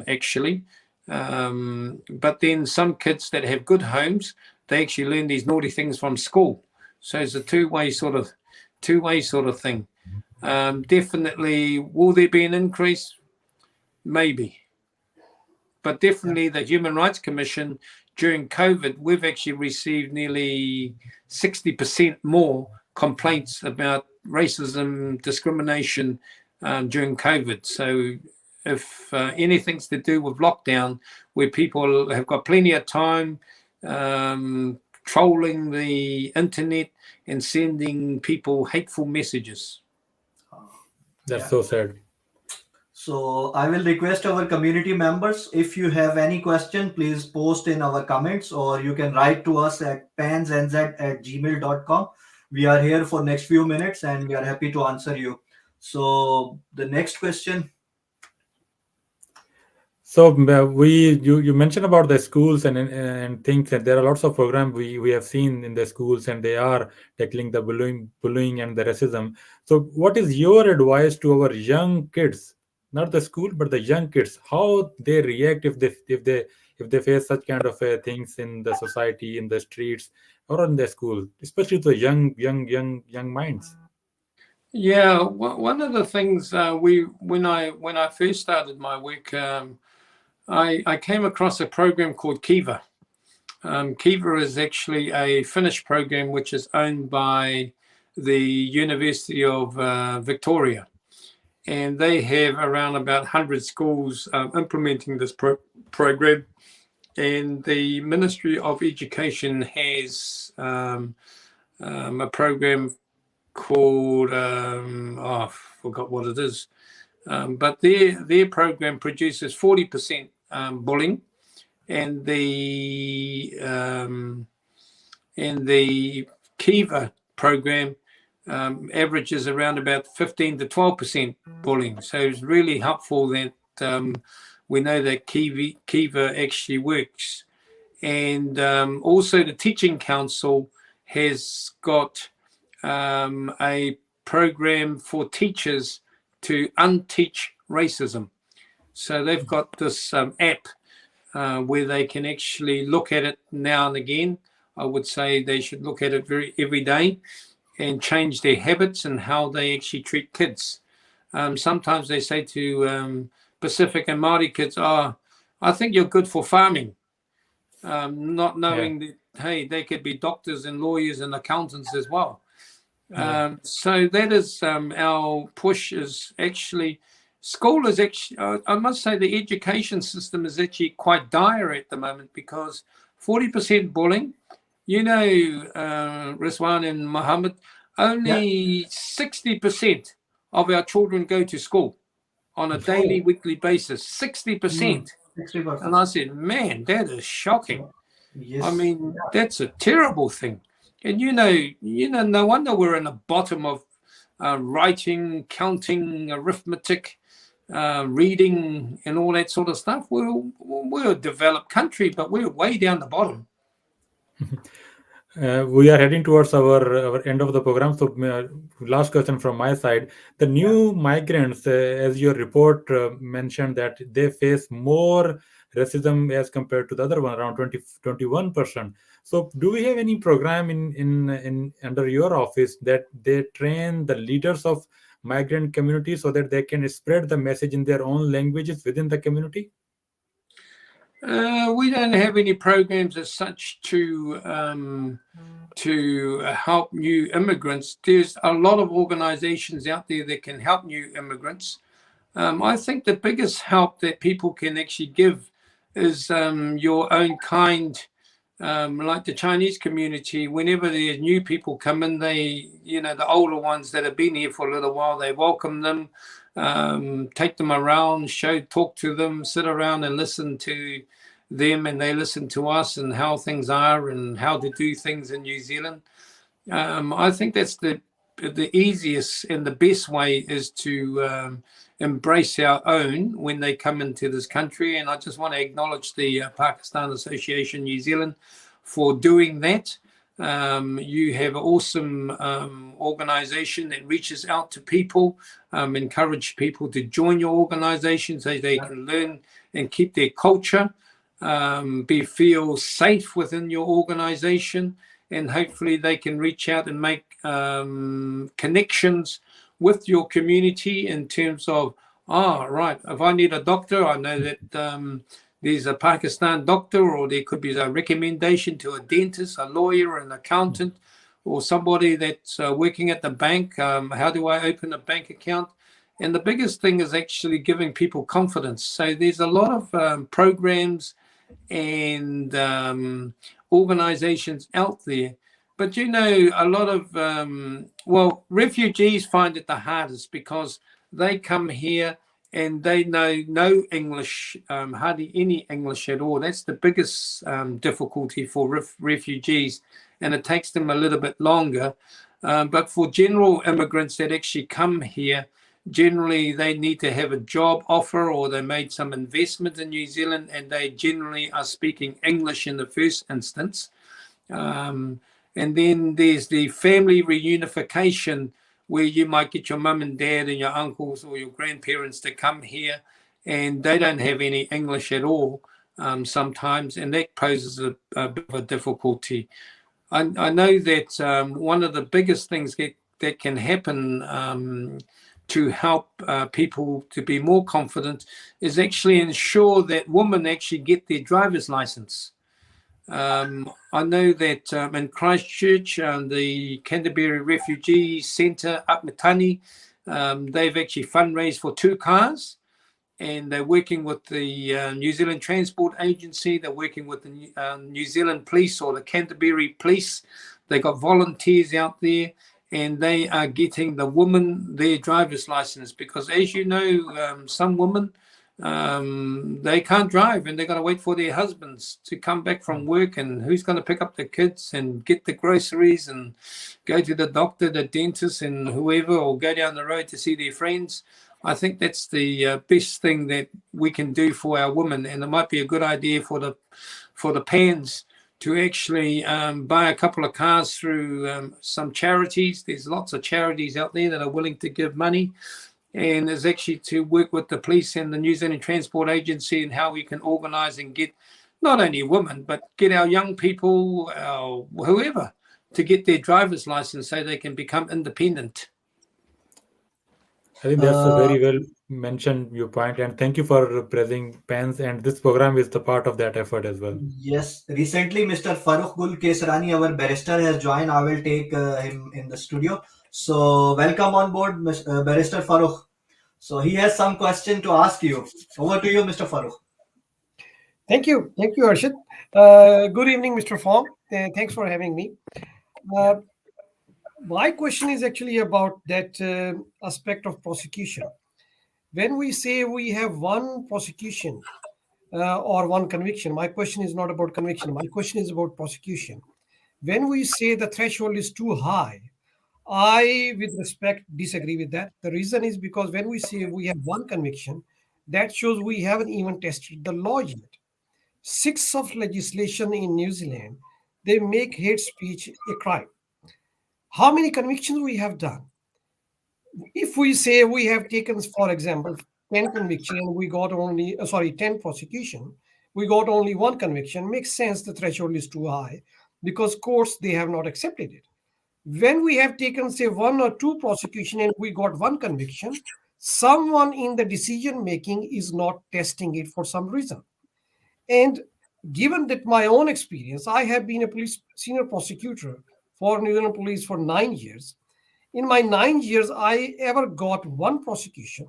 [SPEAKER 4] actually. But then some kids that have good homes, they actually learn these naughty things from school. So it's a two-way sort of thing. Definitely, will there be an increase? Maybe. But definitely the Human Rights Commission, during COVID, we've actually received nearly 60% more complaints about racism, discrimination during COVID. So if anything's to do with lockdown, where people have got plenty of time trolling the internet and sending people hateful messages.
[SPEAKER 2] That's so sad.
[SPEAKER 1] So I will request our community members, if you have any question, please post in our comments, or you can write to us at panznz@gmail.com. We are here for next few minutes and we are happy to answer you. So the next question.
[SPEAKER 2] So you mentioned about the schools and things, and there are lots of programs we have seen in the schools, and they are tackling the bullying and the racism. So what is your advice to our young kids, not the school but the young kids, how they react if they face such kind of things in the society, in the streets, or in the school, especially to young minds?
[SPEAKER 4] Yeah, one of the things when I first started my work, I came across a program called Kiva. Kiva is actually a Finnish program which is owned by the University of Victoria, and they have around about 100 schools implementing this program. And the Ministry of Education has a program called I forgot what it is, but their program produces 40% bullying, and the Kiva program averages around about 15 to 12% bullying. So it's really helpful that we know that Kiva actually works. And also the Teaching Council has got a program for teachers to unteach racism. So they've got this app where they can actually look at it now and again. I would say they should look at it every day and change their habits and how they actually treat kids. Sometimes they say to Pacific and Māori kids, "Oh, I think you're good for farming," not knowing that, hey, they could be doctors and lawyers and accountants as well. So that is our push. Is actually school is actually, I must say, the education system is actually quite dire at the moment, because 40% bullying. You know, Rizwan and Muhammad, only 60% of our children go to school on a daily, weekly basis. 60%. 60%. And I said, man, that is shocking. Yes. I mean, that's a terrible thing. And you know, no wonder we're in the bottom of writing, counting, arithmetic, reading, and all that sort of stuff. We're a developed country, but we're way down the bottom.
[SPEAKER 2] We are heading towards our end of the program. So last question from my side. The new migrants, as your report mentioned, that they face more racism as compared to the other one, around 21%. So do we have any program in under your office that they train the leaders of migrant communities so that they can spread the message in their own languages within the community?
[SPEAKER 4] We don't have any programs as such to help new immigrants. There's a lot of organizations out there that can help new immigrants. I think the biggest help that people can actually give is your own kind, like the Chinese community. Whenever there's new people come in, they, the older ones that have been here for a little while, they welcome them, take them around, talk to them, sit around and listen to them, and they listen to us and how things are and how to do things in New Zealand. I think that's the easiest and the best way, is to embrace our own when they come into this country. And I just want to acknowledge the Pakistan Association New Zealand for doing that. You have an awesome organization that reaches out to people, encourage people to join your organization so they can learn and keep their culture, feel safe within your organization, and hopefully they can reach out and make connections with your community in terms of, right, if I need a doctor, I know that there's a Pakistan doctor, or there could be a recommendation to a dentist, a lawyer, an accountant, or somebody that's working at the bank. How do I open a bank account? And the biggest thing is actually giving people confidence. So there's a lot of programs and organizations out there. But a lot of, refugees find it the hardest, because they come here and they know no English, hardly any English at all. That's the biggest difficulty for refugees, and it takes them a little bit longer. But for general immigrants that actually come here, generally they need to have a job offer, or they made some investment in New Zealand, and they generally are speaking English in the first instance. And then there's the family reunification, where you might get your mum and dad and your uncles or your grandparents to come here, and they don't have any English at all sometimes, and that poses a bit of a difficulty. I know that one of the biggest things that can happen to help people to be more confident is actually ensure that women actually get their driver's license. I know that in Christchurch, the Canterbury Refugee Centre up Matani, they've actually fundraised for 2 cars, and they're working with the New Zealand Transport Agency. They're working with the New Zealand Police, or the Canterbury Police. They got volunteers out there, and they are getting the women their driver's license, because, as you know, some women, they can't drive, and they've got to wait for their husbands to come back from work, and who's going to pick up the kids and get the groceries and go to the doctor, the dentist, and whoever, or go down the road to see their friends. I think that's the best thing that we can do for our women, and it might be a good idea for the PANZ to actually buy a couple of cars through some charities. There's lots of charities out there that are willing to give money. and is actually to work with the police and the New Zealand Transport Agency and how we can organise and get not only women, but get our young people, whoever, to get their driver's license so they can become independent.
[SPEAKER 2] I think that's a very well mentioned viewpoint, and thank you for praising PANZ, and this program is the part of that effort as well.
[SPEAKER 1] Yes, recently Mr. Farooq Gul Kesrani, our barrister, has joined. I will take him in the studio. So welcome on board, Barrister Farooq. So he has some question to ask you. Over to you, Mr. Farooq.
[SPEAKER 5] Thank you, Arshad. Good evening, Mr. Fong. Thanks for having me. My question is actually about that aspect of prosecution. When we say we have one prosecution or one conviction, my question is not about conviction. My question is about prosecution. When we say the threshold is too high, I, with respect, disagree with that. The reason is because when we say we have one conviction, that shows we haven't even tested the law yet. 6 of legislation in New Zealand, they make hate speech a crime. How many convictions we have done? If we say we have taken, for example, 10 conviction and we got only, 10 prosecution, we got only one conviction, makes sense the threshold is too high because courts, they have not accepted it. When we have taken, say, 1 or 2 prosecution and we got one conviction, someone in the decision making is not testing it for some reason. And given that my own experience, I have been a police senior prosecutor for New Zealand Police for 9 years. In my 9 years, I ever got one prosecution,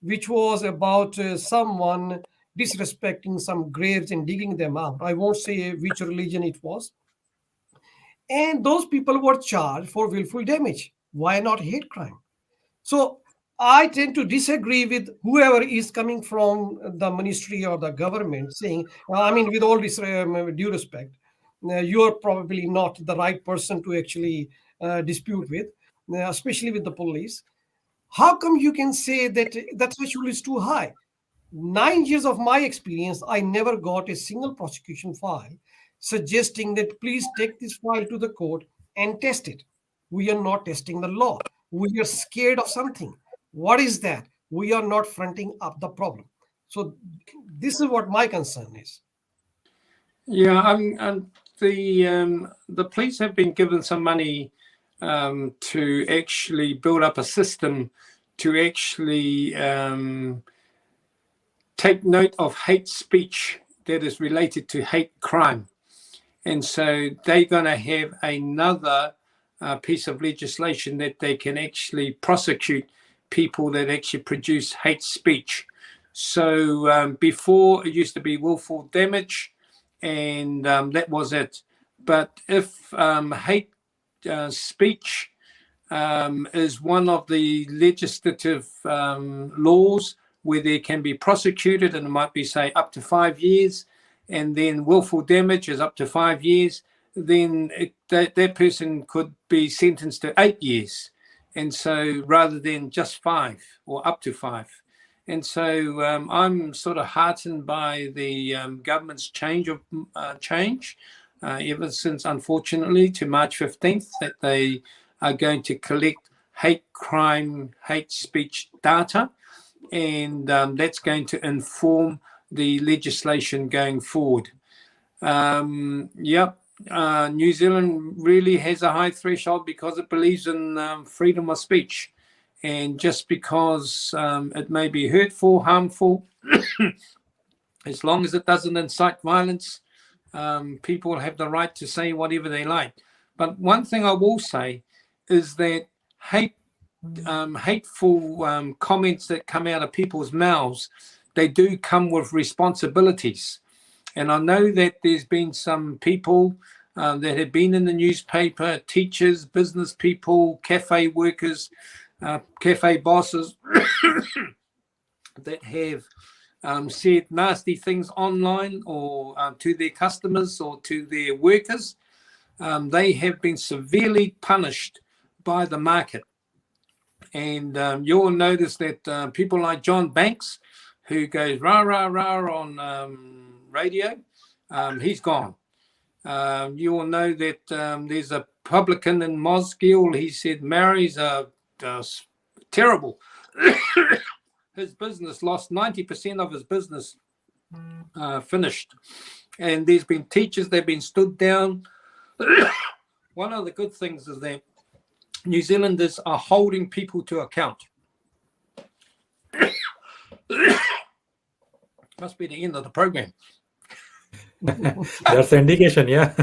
[SPEAKER 5] which was about someone disrespecting some graves and digging them out. I won't say which religion it was. And those people were charged for willful damage. Why not hate crime? So I tend to disagree with whoever is coming from the ministry or the government saying, with all this due respect, you are probably not the right person to actually dispute with, especially with the police. How come you can say that the threshold is too high? 9 years of my experience, I never got a single prosecution file suggesting that please take this file to the court and test it. We are not testing the law. We are scared of something. What is that? We are not fronting up the problem. So this is what my concern is.
[SPEAKER 4] Yeah, the police have been given some money to actually build up a system to actually take note of hate speech that is related to hate crime. And so they're going to have another piece of legislation that they can actually prosecute people that actually produce hate speech. So before it used to be willful damage, and that was it. But if hate speech is one of the legislative laws where they can be prosecuted, and it might be, say, up to 5 years, and then willful damage is up to 5 years, then that person could be sentenced to 8 years. And so rather than just 5 or up to 5. And so I'm sort of heartened by the government's change ever since, unfortunately, to March 15th, that they are going to collect hate crime, hate speech data. And that's going to inform the legislation going forward. New Zealand really has a high threshold because it believes in freedom of speech. And just because it may be hurtful, harmful, as long as it doesn't incite violence, people have the right to say whatever they like. But one thing I will say is that hateful comments that come out of people's mouths, they do come with responsibilities. And I know that there's been some people that have been in the newspaper, teachers, business people, cafe workers, cafe bosses that have said nasty things online or to their customers or to their workers. They have been severely punished by the market. And you'll notice that people like John Banks, who goes rah, rah, rah on radio, he's gone. You will know that there's a publican in Mosgiel. He said Maoris are terrible. his business lost 90% of his business finished. And there's been teachers that have been stood down. One of the good things is that New Zealanders are holding people to account. Must be the end of the program.
[SPEAKER 2] That's the indication, yeah.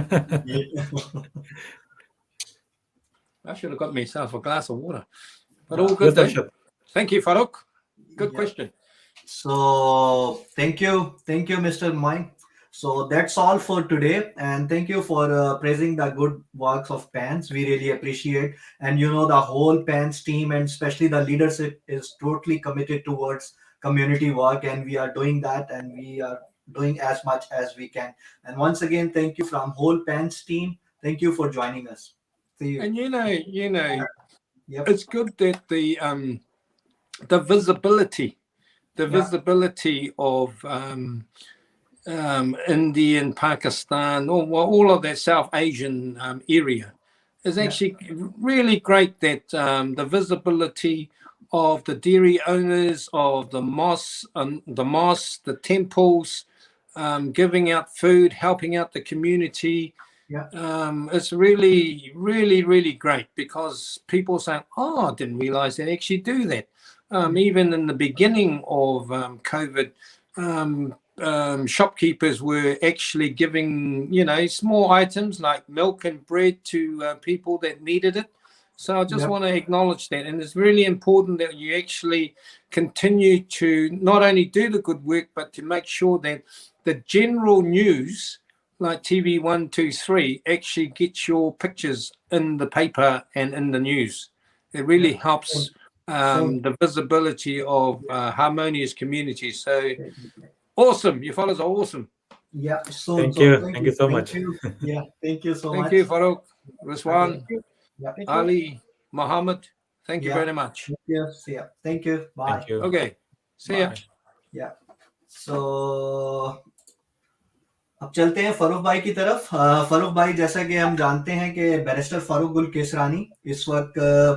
[SPEAKER 4] I should have got myself a glass of water. But all good,
[SPEAKER 2] Yes,
[SPEAKER 4] though.
[SPEAKER 2] Arshad.
[SPEAKER 4] Thank you, Farouk. Good
[SPEAKER 1] Yeah.
[SPEAKER 4] question.
[SPEAKER 1] So thank you, Mr. Mike. So that's all for today, and thank you for praising the good works of PANZ. We really appreciate, and the whole PANZ team and especially the leadership is totally committed towards community work, and we are doing that, and we are doing as much as we can. And once again, thank you from whole PANZ team. Thank you for joining us. See you.
[SPEAKER 4] And
[SPEAKER 1] Yep.
[SPEAKER 4] it's good that the visibility, visibility of India and Pakistan, or all of that South Asian area, is actually really great. That the visibility of the dairy owners, of the mosques, the temples, giving out food, helping out the community. It's really, really, really great, because people say, "Oh, I didn't realize they actually do that." Even in the beginning of COVID, shopkeepers were actually giving, small items like milk and bread to people that needed it. So I just want to acknowledge that. And it's really important that you actually continue to not only do the good work, but to make sure that the general news, like TV 1, 2, 3, actually gets your pictures in the paper and in the news. It really helps the visibility of harmonious communities. So awesome. Your fellows are awesome.
[SPEAKER 1] Yeah. So
[SPEAKER 2] Thank
[SPEAKER 1] so
[SPEAKER 2] you. Thank you so much.
[SPEAKER 1] Yeah. Thank you so
[SPEAKER 4] Thank
[SPEAKER 1] much.
[SPEAKER 4] you, Farouk, Rizwan,
[SPEAKER 1] Yeah.
[SPEAKER 4] Ali, Mohammed. Thank you very much.
[SPEAKER 1] Thank you. See ya. Thank you. Bye.
[SPEAKER 2] Thank you.
[SPEAKER 4] Okay. See ya.
[SPEAKER 1] Yeah. So अब चलते हैं फरूख भाई की तरफ। फरूख भाई, जैसा कि हम जानते हैं कि बैरिस्टर फारूक गुल केसरानी इस वक्त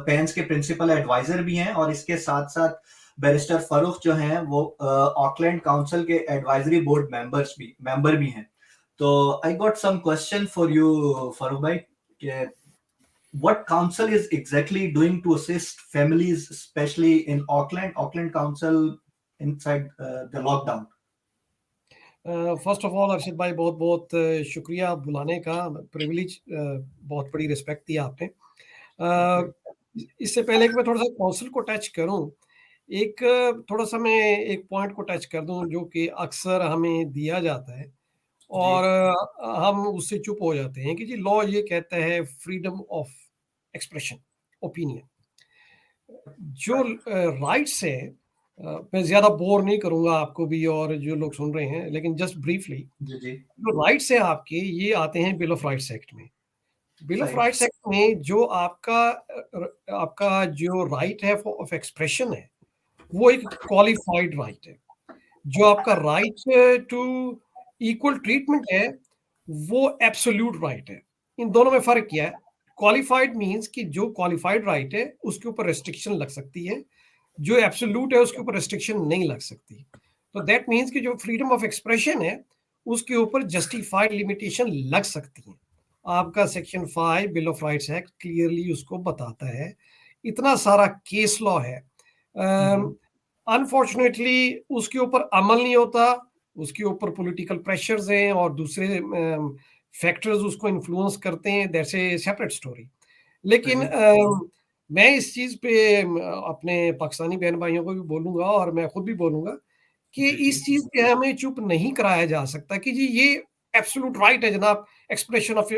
[SPEAKER 1] पैंस के प्रिंसिपल एडवाइजर भी हैं, और इसके साथ साथ बैरिस्टर फारूक जो हैं वो ऑकलैंड काउंसिल के एडवाइजरी बोर्ड मेंबर भी हैं। तो I got some question for you Farooq भाई, कि what council is exactly doing to assist families, especially in Auckland Council inside the lockdown?
[SPEAKER 5] First of all Arshad भाई, बहुत बहुत शुक्रिया बुलाने का, प्रिविलेज, बहुत बड़ी रिस्पेक्ट दी आपने। इससे पहले कि मैं थोड़ा सा काउंसिल को टच करूं, थोड़ा सा मैं एक पॉइंट को टच कर दूं जो कि अक्सर हमें दिया जाता है और हम उससे चुप हो जाते हैं कि जी लॉ ये कहता है फ्रीडम ऑफ एक्सप्रेशन, ओपिनियन। जो राइट्स है, मैं ज्यादा बोर नहीं करूंगा आपको भी और जो लोग सुन रहे हैं, लेकिन जस्ट ब्रीफली, जो राइट्स है आपके, ये आते हैं बिल ऑफ राइट्स एक्ट में। बिल ऑफ राइट्स एक्ट में जो आपका जो राइट है ऑफ एक्सप्रेशन है, वो एक क्वालिफाइड राइट है। जो आपका राइट टू इक्वल ट्रीटमेंट है, वो एब्सोल्यूट राइट है। इन दोनों में फर्क क्या है? क्वालिफाइड मींस कि जो क्वालिफाइड राइट है उसके ऊपर रेस्ट्रिक्शन लग सकती है, जो एब्सोल्यूट है उसके ऊपर रेस्ट्रिक्शन नहीं लग सकती। तो दैट मींस कि जो फ्रीडम ऑफ एक्सप्रेशन है उसके ऊपर जस्टिफाइड लिमिटेशन लग सकती है। आपका section 5 bill of rights act clearly उसको बताता है। इतना सारा केस लॉ है, अनफॉर्चुनेटली उसके ऊपर अमल नहीं होता, उसके ऊपर पॉलिटिकल प्रेशर्स हैं और दूसरे फैक्टर्स उसको इन्फ्लुएंस करते हैं। That's a separate story. लेकिन मैं इस चीज पे अपने पाकिस्तानी बहन भाइयों को भी बोलूंगा और मैं खुद भी बोलूंगा कि इस चीज पे हमें चुप नहीं कराया जा सकता कि जी ये एब्सोल्यूट राइट है जनाब, एक्सप्रेशन ऑफ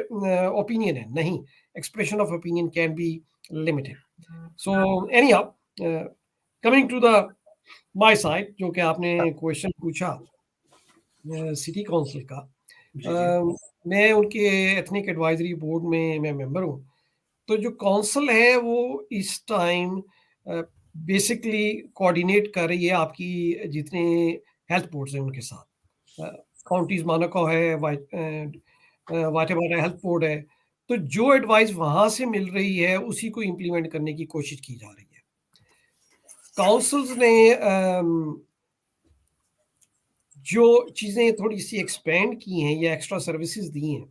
[SPEAKER 5] ओपिनियन है। नहीं, expression of opinion can be limited. So anyhow, coming to the my side, जो कि आपने क्वेश्चन पूछा सिटी काउंसिल का, मैं उनके एथनिक एडवाइजरी बोर्ड में मैं मेंबर हूँ। तो जो काउंसिल है वो इस टाइम बेसिकली कोऑर्डिनेट कर रही है आपकी जितने हेल्थ बोर्ड्स हैं उनके साथ। काउंटीज मानको है, वाटेमाटा हेल्थ बोर्ड है। तो जो एडवाइस वहां से मिल रही है उसी को इम्प्लीमेंट करने की कोशिश की जा रही है। काउंसिल्स ने जो चीज़ें थोड़ी सी एक्सपेंड की हैं या एक्स्ट्रा सर्विसेज दी हैं,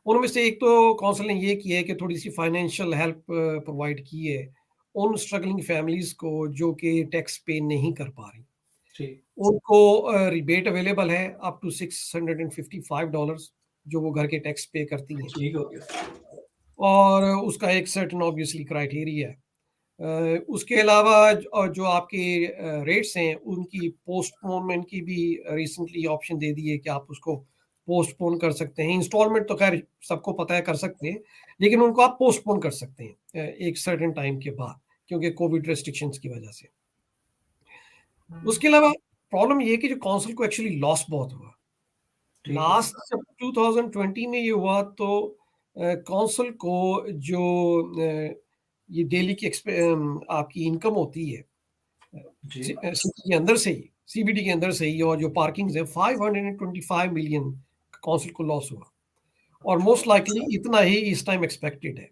[SPEAKER 5] उनमें से एक तो काउंसिल ने ये किया है कि थोड़ी सी फाइनेंशियल हेल्प प्रोवाइड की है उन स्ट्रगलिंग फैमिलीज को जो कि टैक्स पे नहीं कर पा रही।
[SPEAKER 1] ठीक
[SPEAKER 5] उनको रिबेट अवेलेबल है अप टू $655 जो वो घर के टैक्स पे करती हैं,
[SPEAKER 1] ठीक हो गया।
[SPEAKER 5] और उसका एक सर्टन ऑब्वियसली क्राइटेरिया है। उसके अलावा जो आपके रेट्स हैं उनकी पोस्टपोनमेंट की भी रिसेंटली ऑप्शन दे दी है कि आप उसको पोस्टपोन कर सकते हैं। इंस्टॉलमेंट तो खैर सबको पता है कर सकते हैं, लेकिन उनको आप पोस्टपोन कर सकते हैं एक सर्टेन टाइम के बाद, क्योंकि कोविड रेस्ट्रिक्शंस की वजह से। उसके अलावा प्रॉब्लम ये है कि जो काउंसिल को एक्चुअली लॉस बहुत हुआ
[SPEAKER 1] ठीक है।
[SPEAKER 5] लास्ट जब 2020 में ये हुआ तो काउंसिल को जो ये डेली की आपकी इनकम होती है
[SPEAKER 1] जी
[SPEAKER 5] सिटी के अंदर से ही, सीबीडी के अंदर से ही, और जो पार्किंग्स है 525 मिलियन काउंसिल को लॉस हुआ, और मोस्ट लाइकली इतना ही इस टाइम एक्सपेक्टेड है।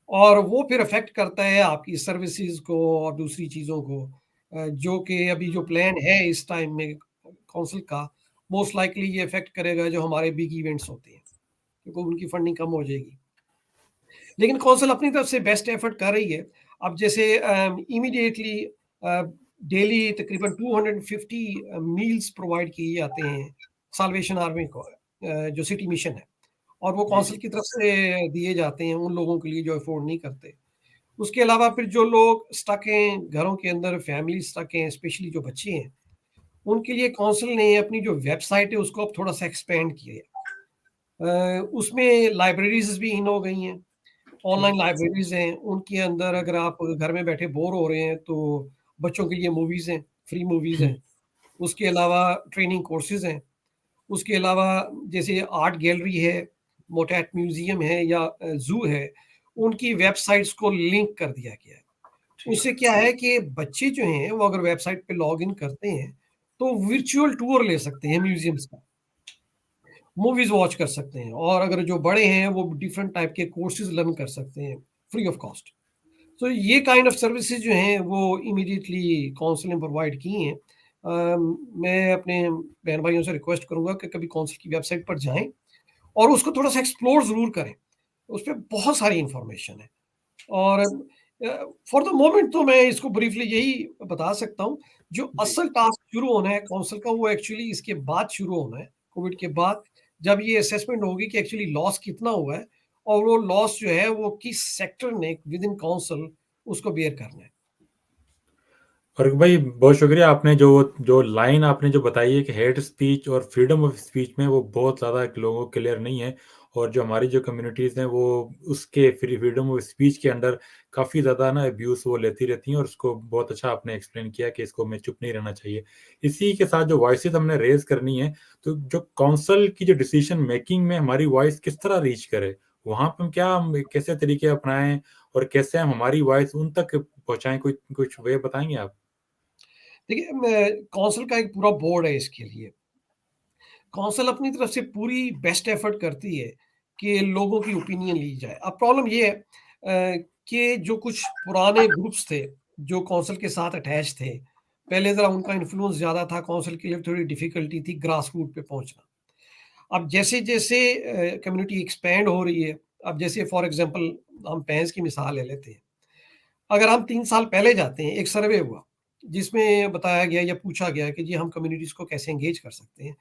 [SPEAKER 5] और वो फिर अफेक्ट करता है आपकी सर्विसेज को और दूसरी चीज़ों को, जो कि अभी जो प्लान है इस टाइम में काउंसिल का, मोस्ट लाइकली ये अफेक्ट करेगा जो हमारे बिग इवेंट्स होते हैं, क्योंकि उनकी फंडिंग कम हो जाएगी। लेकिन काउंसिल अपनी तरफ से बेस्ट एफर्ट कर रही है। अब जैसे इमीडिएटली डेली तकरीबन 250 मील्स प्रोवाइड किए जाते हैं साल्वेशन आर्मी को, जो सिटी मिशन है, और वो काउंसिल की तरफ से दिए जाते हैं उन लोगों के लिए जो अफोर्ड नहीं करते। उसके अलावा फिर जो लोग स्टक हैं घरों के अंदर, फैमिली स्टक हैं, स्पेशली जो बच्चे हैं, उनके लिए काउंसिल ने अपनी जो वेबसाइट है उसको अब थोड़ा सा एक्सपेंड किया है। उसमें लाइब्रेरीज भी इन हो गई हैं, ऑनलाइन लाइब्रेरीज हैं, उनके अंदर अगर आप घर में बैठे बोर हो रहे हैं तो बच्चों के लिए मूवीज़ हैं, फ्री मूवीज़ हैं। उसके अलावा ट्रेनिंग कोर्सेज हैं। उसके अलावा जैसे आर्ट गैलरी है, मोटैट म्यूजियम है या जू है, उनकी वेबसाइट्स को लिंक कर दिया गया है। उससे क्या है कि बच्चे जो हैं वो अगर वेबसाइट पे लॉग इन करते हैं तो वर्चुअल टूर ले सकते हैं म्यूजियम्स का, मूवीज वॉच कर सकते हैं, और अगर जो बड़े हैं वो डिफरेंट टाइप के कोर्सेज लर्न कर सकते हैं फ्री ऑफ कॉस्ट। तो ये काइंड ऑफ सर्विसेज जो हैं वो इमीडिएटली काउंसिल ने प्रोवाइड की हैं। मैं अपने बहन भाइयों से रिक्वेस्ट करूंगा कि कभी काउंसिल की वेबसाइट पर जाएं और उसको थोड़ा सा एक्सप्लोर ज़रूर करें। उस पर बहुत सारी इंफॉर्मेशन है, और फॉर द मोमेंट तो मैं इसको ब्रीफली यही बता सकता हूँ। जो असल टास्क शुरू होना है काउंसिल का वो एक्चुअली इसके बाद शुरू होना है, कोविड के बाद, जब ये असेसमेंट होगी कि एक्चुअली लॉस कितना हुआ है और वो लॉस जो है वो किस सेक्टर ने विद इन काउंसिल उसको बेयर करना है।
[SPEAKER 2] और भाई बहुत शुक्रिया, आपने जो जो लाइन आपने जो बताई है कि हेट स्पीच और फ्रीडम ऑफ स्पीच में, वो बहुत ज़्यादा लोगों को क्लियर नहीं है, और जो हमारी जो कम्युनिटीज़ हैं वो उसके फ्रीडम ऑफ स्पीच के अंडर काफ़ी ज़्यादा ना अब्यूज़ वो लेती रहती हैं, और उसको बहुत अच्छा आपने एक्सप्लेन किया कि इसको हमें चुप नहीं रहना चाहिए। इसी के साथ जो वॉइसेस हमने रेज करनी है, तो जो काउंसिल की जो डिसीजन मेकिंग में हमारी वॉइस किस तरह रीच करे, वहाँ पर हम क्या कैसे तरीके अपनाएं और कैसे हम हमारी वॉइस उन तक पहुँचाएं, कोई कुछ वे बताएंगे आप?
[SPEAKER 5] देखिए, काउंसिल का एक पूरा बोर्ड है इसके लिए। काउंसिल अपनी तरफ से पूरी बेस्ट एफर्ट करती है कि लोगों की ओपिनियन ली जाए। अब प्रॉब्लम ये है कि जो कुछ पुराने ग्रुप्स थे जो काउंसिल के साथ अटैच थे, पहले ज़रा उनका इन्फ्लुएंस ज़्यादा था, काउंसिल के लिए थोड़ी डिफ़िकल्टी थी ग्रास रूट पे पहुंचना। अब जैसे-जैसे कम्युनिटी एक्सपैंड हो रही है, अब जैसे फॉर एग्ज़ाम्पल हम पैंज़ की मिसाल ले लेते हैं। अगर हम 3 साल पहले जाते हैं, एक सर्वे हुआ, जिसमें बताया गया या पूछा गया कि जी हम कम्युनिटीज़ को कैसे एंगेज कर सकते हैं।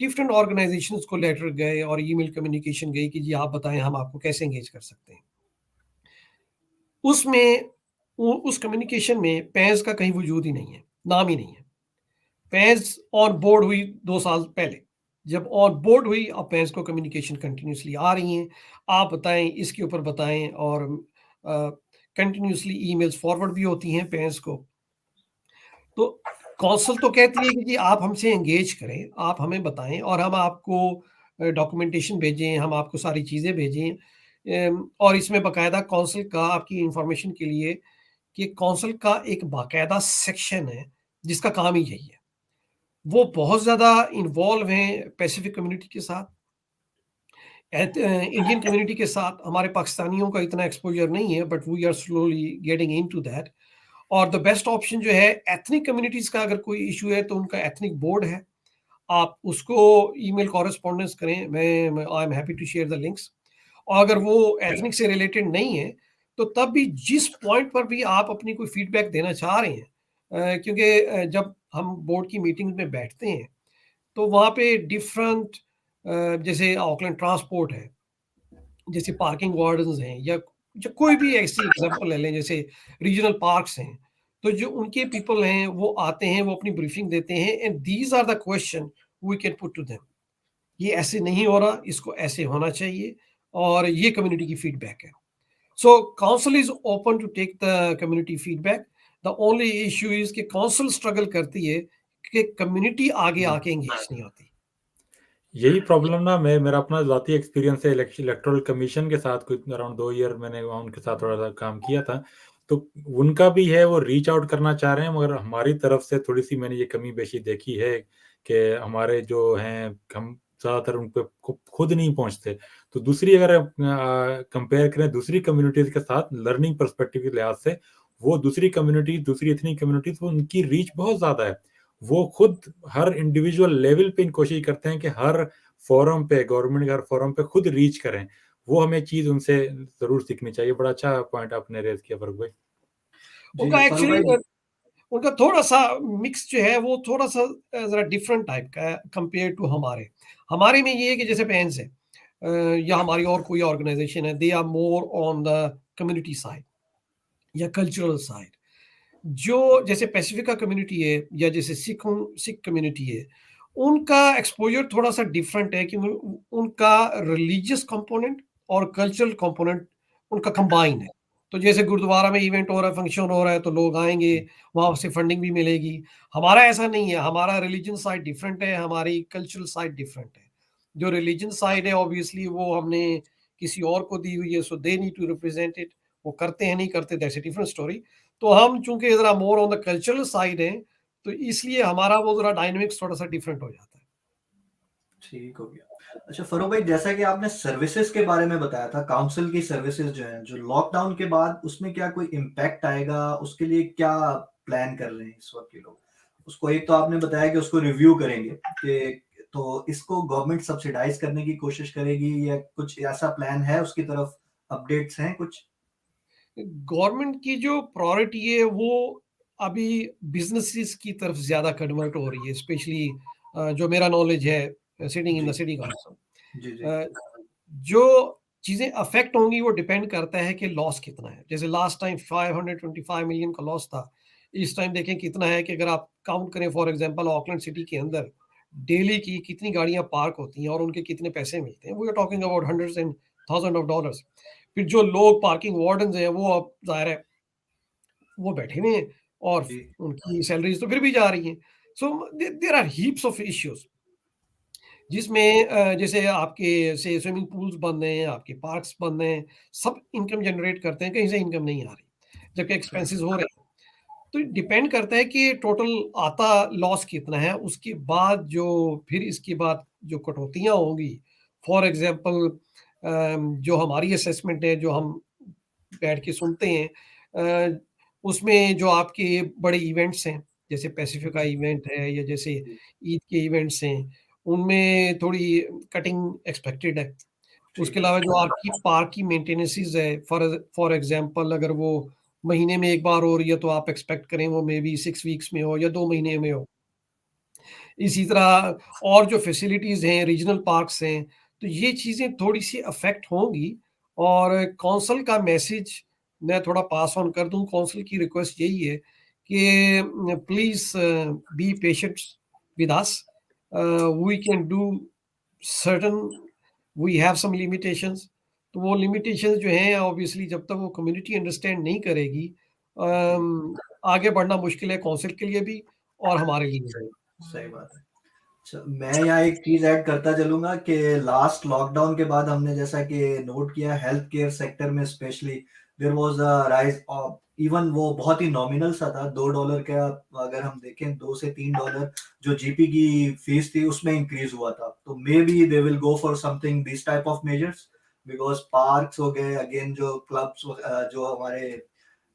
[SPEAKER 5] डिफरेंट ऑर्गनाइज़ेशंस को लेटर गए और ईमेल कम्युनिकेशन गई कि जी आप बताएँ हम आपको कैसे एंगेज कर सकते हैं। उसमें उस कम्युनिकेशन में पैंज़ का कहीं वजूद ही नहीं है, नाम ही नहीं है। पैंज़ ऑन बोर्ड हुई 2 साल पहले। जब ऑन बोर्ड हुई, अब पैंज़ को कम्युनिकेशन कंटिन्यूअसली आ रही हैं, आप बताएँ, इसके ऊपर बताएँ, और कंटिन्यूअसली ईमेल्स फॉरवर्ड भी होती हैं पैंज़ को। तो काउंसिल तो कहती है कि जी आप हमसे एंगेज करें, आप हमें बताएं और हम आपको डॉक्यूमेंटेशन भेजें, हम आपको सारी चीज़ें भेजें। और इसमें बाकायदा काउंसिल का, आपकी इंफॉर्मेशन के लिए, कि काउंसिल का एक बाकायदा सेक्शन है जिसका काम ही यही है। वो बहुत ज़्यादा इन्वॉल्व हैं पैसिफिक कम्युनिटी के साथ, इंडियन कम्युनिटी के साथ। हमारे पाकिस्तानियों का इतना एक्सपोजर नहीं है, but we are slowly getting into that. और द बेस्ट ऑप्शन जो है एथनिक कम्युनिटीज का अगर कोई इशू है तो उनका एथनिक बोर्ड है, आप उसको ईमेल कॉरेस्पॉन्डेंस करें, मैं I am happy to share the links. और अगर वो एथनिक से रिलेटेड नहीं है तो तब भी जिस पॉइंट पर भी आप अपनी कोई फीडबैक देना चाह रहे हैं, क्योंकि जब हम बोर्ड की मीटिंग में बैठते हैं तो वहाँ पे डिफरेंट, जैसे ऑकलैंड ट्रांसपोर्ट है, जैसे पार्किंग वार्डन्स हैं, या जो कोई भी ऐसी एग्जांपल ले लें, जैसे रीजनल पार्क्स हैं, तो जो उनके पीपल हैं वो आते हैं, वो अपनी ब्रीफिंग देते हैं, and these are the question we can put to them, ये ऐसे नहीं हो रहा, इसको ऐसे होना चाहिए, और ये कम्युनिटी की फीडबैक है। So council is open to take the community feedback. The only issue is कि काउंसिल स्ट्रगल करती है कि कम्युनिटी आगे आके एंगेज नहीं होती।
[SPEAKER 2] यही प्रॉब्लम ना, मैं मेरा अपना ज़ाती एक्सपीरियंस है इलेक्टोरल कमीशन के साथ, कुछ अराउंड 2 ईयर मैंने वहाँ उनके साथ थोड़ा सा काम किया था। तो उनका भी है, वो रीच आउट करना चाह रहे हैं, मगर हमारी तरफ से थोड़ी सी मैंने ये कमी पेशी देखी है कि हमारे जो हैं, हम ज़्यादातर उन पे खुद नहीं पहुँचते। तो दूसरी, अगर कंपेयर करें दूसरी कम्युनिटीज़ के साथ लर्निंग पर्सपेक्टिव के लिहाज से, वो दूसरी कम्युनिटी, दूसरी एथनिक कम्युनिटीज़, वो उनकी रीच बहुत ज़्यादा है। वो खुद हर इंडिविजुअल लेवल पे कोशिश करते हैं कि हर फोरम पे, गवर्नमेंट के हर फोरम पे खुद रीच करें। वो हमें चीज उनसे जरूर सीखनी चाहिए। बड़ा अच्छा पॉइंट आपने रेज किया फरूक भाई।
[SPEAKER 5] उनका
[SPEAKER 1] जी फारूक
[SPEAKER 5] एक्चुअली
[SPEAKER 1] भाई,
[SPEAKER 5] उनका थोड़ा सा मिक्स जो है वो थोड़ा सा जरा डिफरेंट टाइप का है कंपेयर टू हमारे। हमारे में ये है कि जैसे पैंस है, या हमारी और कोई ऑर्गेनाइजेशन है, they are more on the community side या कल्चरल साइड। जो जैसे पैसिफिका कम्युनिटी है या जैसे सिख कम्युनिटी है, उनका एक्सपोजर थोड़ा सा डिफरेंट है, क्योंकि उनका रिलीजियस कंपोनेंट और कल्चरल कंपोनेंट उनका कंबाइन है। तो जैसे गुरुद्वारा में इवेंट हो रहा है, फंक्शन हो रहा है, तो लोग आएंगे, वहां से फंडिंग भी मिलेगी। हमारा ऐसा नहीं है, हमारा रिलीजन साइड डिफरेंट है, हमारी कल्चरल साइड डिफरेंट है। जो रिलीजन साइड है ऑब्वियसली वो हमने किसी और को दी हुई है, so they need to represent it. वो करते हैं नहीं करते, दैट्स अ डिफरेंट स्टोरी। तो हम चूंकि जरा मोर ऑन द कल्चरल साइड है, तो इसलिए हमारा वो जरा डायनेमिक्स थोड़ा सा डिफरेंट हो जाता है।
[SPEAKER 1] ठीक हो गया। अच्छा फरूक भाई, जैसा कि आपने सर्विसेज के बारे में बताया था, काउंसिल की सर्विसेज जो है, जो लॉकडाउन के बाद उसमें क्या कोई इम्पैक्ट आएगा, उसके लिए क्या प्लान कर रहे हैं इस वक्त के लोग? उसको एक तो आपने बताया कि उसको रिव्यू करेंगे, कि तो इसको गवर्नमेंट सब्सिडाइज करने की कोशिश करेगी, या कुछ ऐसा प्लान है उसकी तरफ? अपडेट्स हैं कुछ?
[SPEAKER 5] गवर्नमेंट की जो प्रायोरिटी है वो अभी बिजनेसेस की तरफ ज्यादा कन्वर्ट हो रही है, स्पेशली जो मेरा नॉलेज है सिटिंग इन द
[SPEAKER 1] जी
[SPEAKER 5] सिटी काउंसिल।
[SPEAKER 1] जी जी।
[SPEAKER 5] जो चीजें अफेक्ट होंगी वो डिपेंड करता है कि लॉस कितना है। जैसे लास्ट टाइम 525 मिलियन का लॉस था, इस टाइम देखें कितना है। कि अगर आप काउंट करें फॉर एग्जांपल ऑकलैंड सिटी के अंदर डेली की कितनी गाड़ियां पार्क होती हैं और उनके कितने पैसे मिलते हैं, we are talking about hundreds and thousand of dollars. फिर जो लोग पार्किंग वार्डन्स हैं वो अब जाहिर है वो बैठे हुए हैं, और
[SPEAKER 1] जी
[SPEAKER 5] उनकी सैलरीज तो फिर भी जा रही हैं। So there are heaps of issues, जिसमें जैसे आपके से स्विमिंग पूल्स बंद हैं, आपके पार्क्स बंद हैं, सब इनकम जनरेट करते हैं, कहीं से इनकम नहीं आ रही, जबकि एक्सपेंसेस हो रहे हैं। तो डिपेंड करता है कि टोटल आता लॉस कितना है, उसके बाद जो फिर इसके बाद जो कटौतियाँ होंगी। फॉर एग्जांपल जो हमारी असेसमेंट है, जो हम बैठ के सुनते हैं, उसमें जो आपके बड़े इवेंट्स हैं, जैसे पैसिफिका इवेंट है या जैसे
[SPEAKER 1] जी।
[SPEAKER 5] ईद के इवेंट्स हैं, उनमें थोड़ी कटिंग एक्सपेक्टेड है।
[SPEAKER 1] ठीक
[SPEAKER 5] उसके
[SPEAKER 1] है।
[SPEAKER 5] अलावा जो आपकी पार्क की मेंटेनेंसेस है, फॉर एग्जांपल अगर वो महीने में एक बार हो रही है तो आप एक्सपेक्ट करें वो मे बी 6 वीक्स में हो या 2 महीने में हो। इसी तरह और जो फैसिलिटीज़ हैं, रीजनल पार्क्स हैं, तो ये चीज़ें थोड़ी-सी अफ़ेक्ट होंगी। और कौंसल का मैसेज मैं थोड़ा पास ऑन कर दूँ। कौंसल की रिक्वेस्ट यही है कि please be patients with us, we can do certain, we have some limitations. तो वो लिमिटेशंस जो हैं ऑब्वियसली जब तक वो कम्युनिटी अंडरस्टैंड नहीं करेगी,
[SPEAKER 1] जी
[SPEAKER 5] आगे बढ़ना मुश्किल है कौंसिल के लिए भी और हमारे लिए भी।
[SPEAKER 1] सही सही बात है। अच्छा, मैं यहाँ एक चीज ऐड करता चलूंगा कि लास्ट लॉकडाउन के बाद हमने जैसा कि नोट किया, हेल्थ केयर सेक्टर में specially there was a rise of, even वो बहुत ही नॉमिनल सा था, $2 का। अगर हम देखें, $2 से $3 जो जीपी की फीस थी उसमें इंक्रीज हुआ था। तो may be they will go for something this type of measures, because parks हो गए, अगेन जो क्लब्स, जो हमारे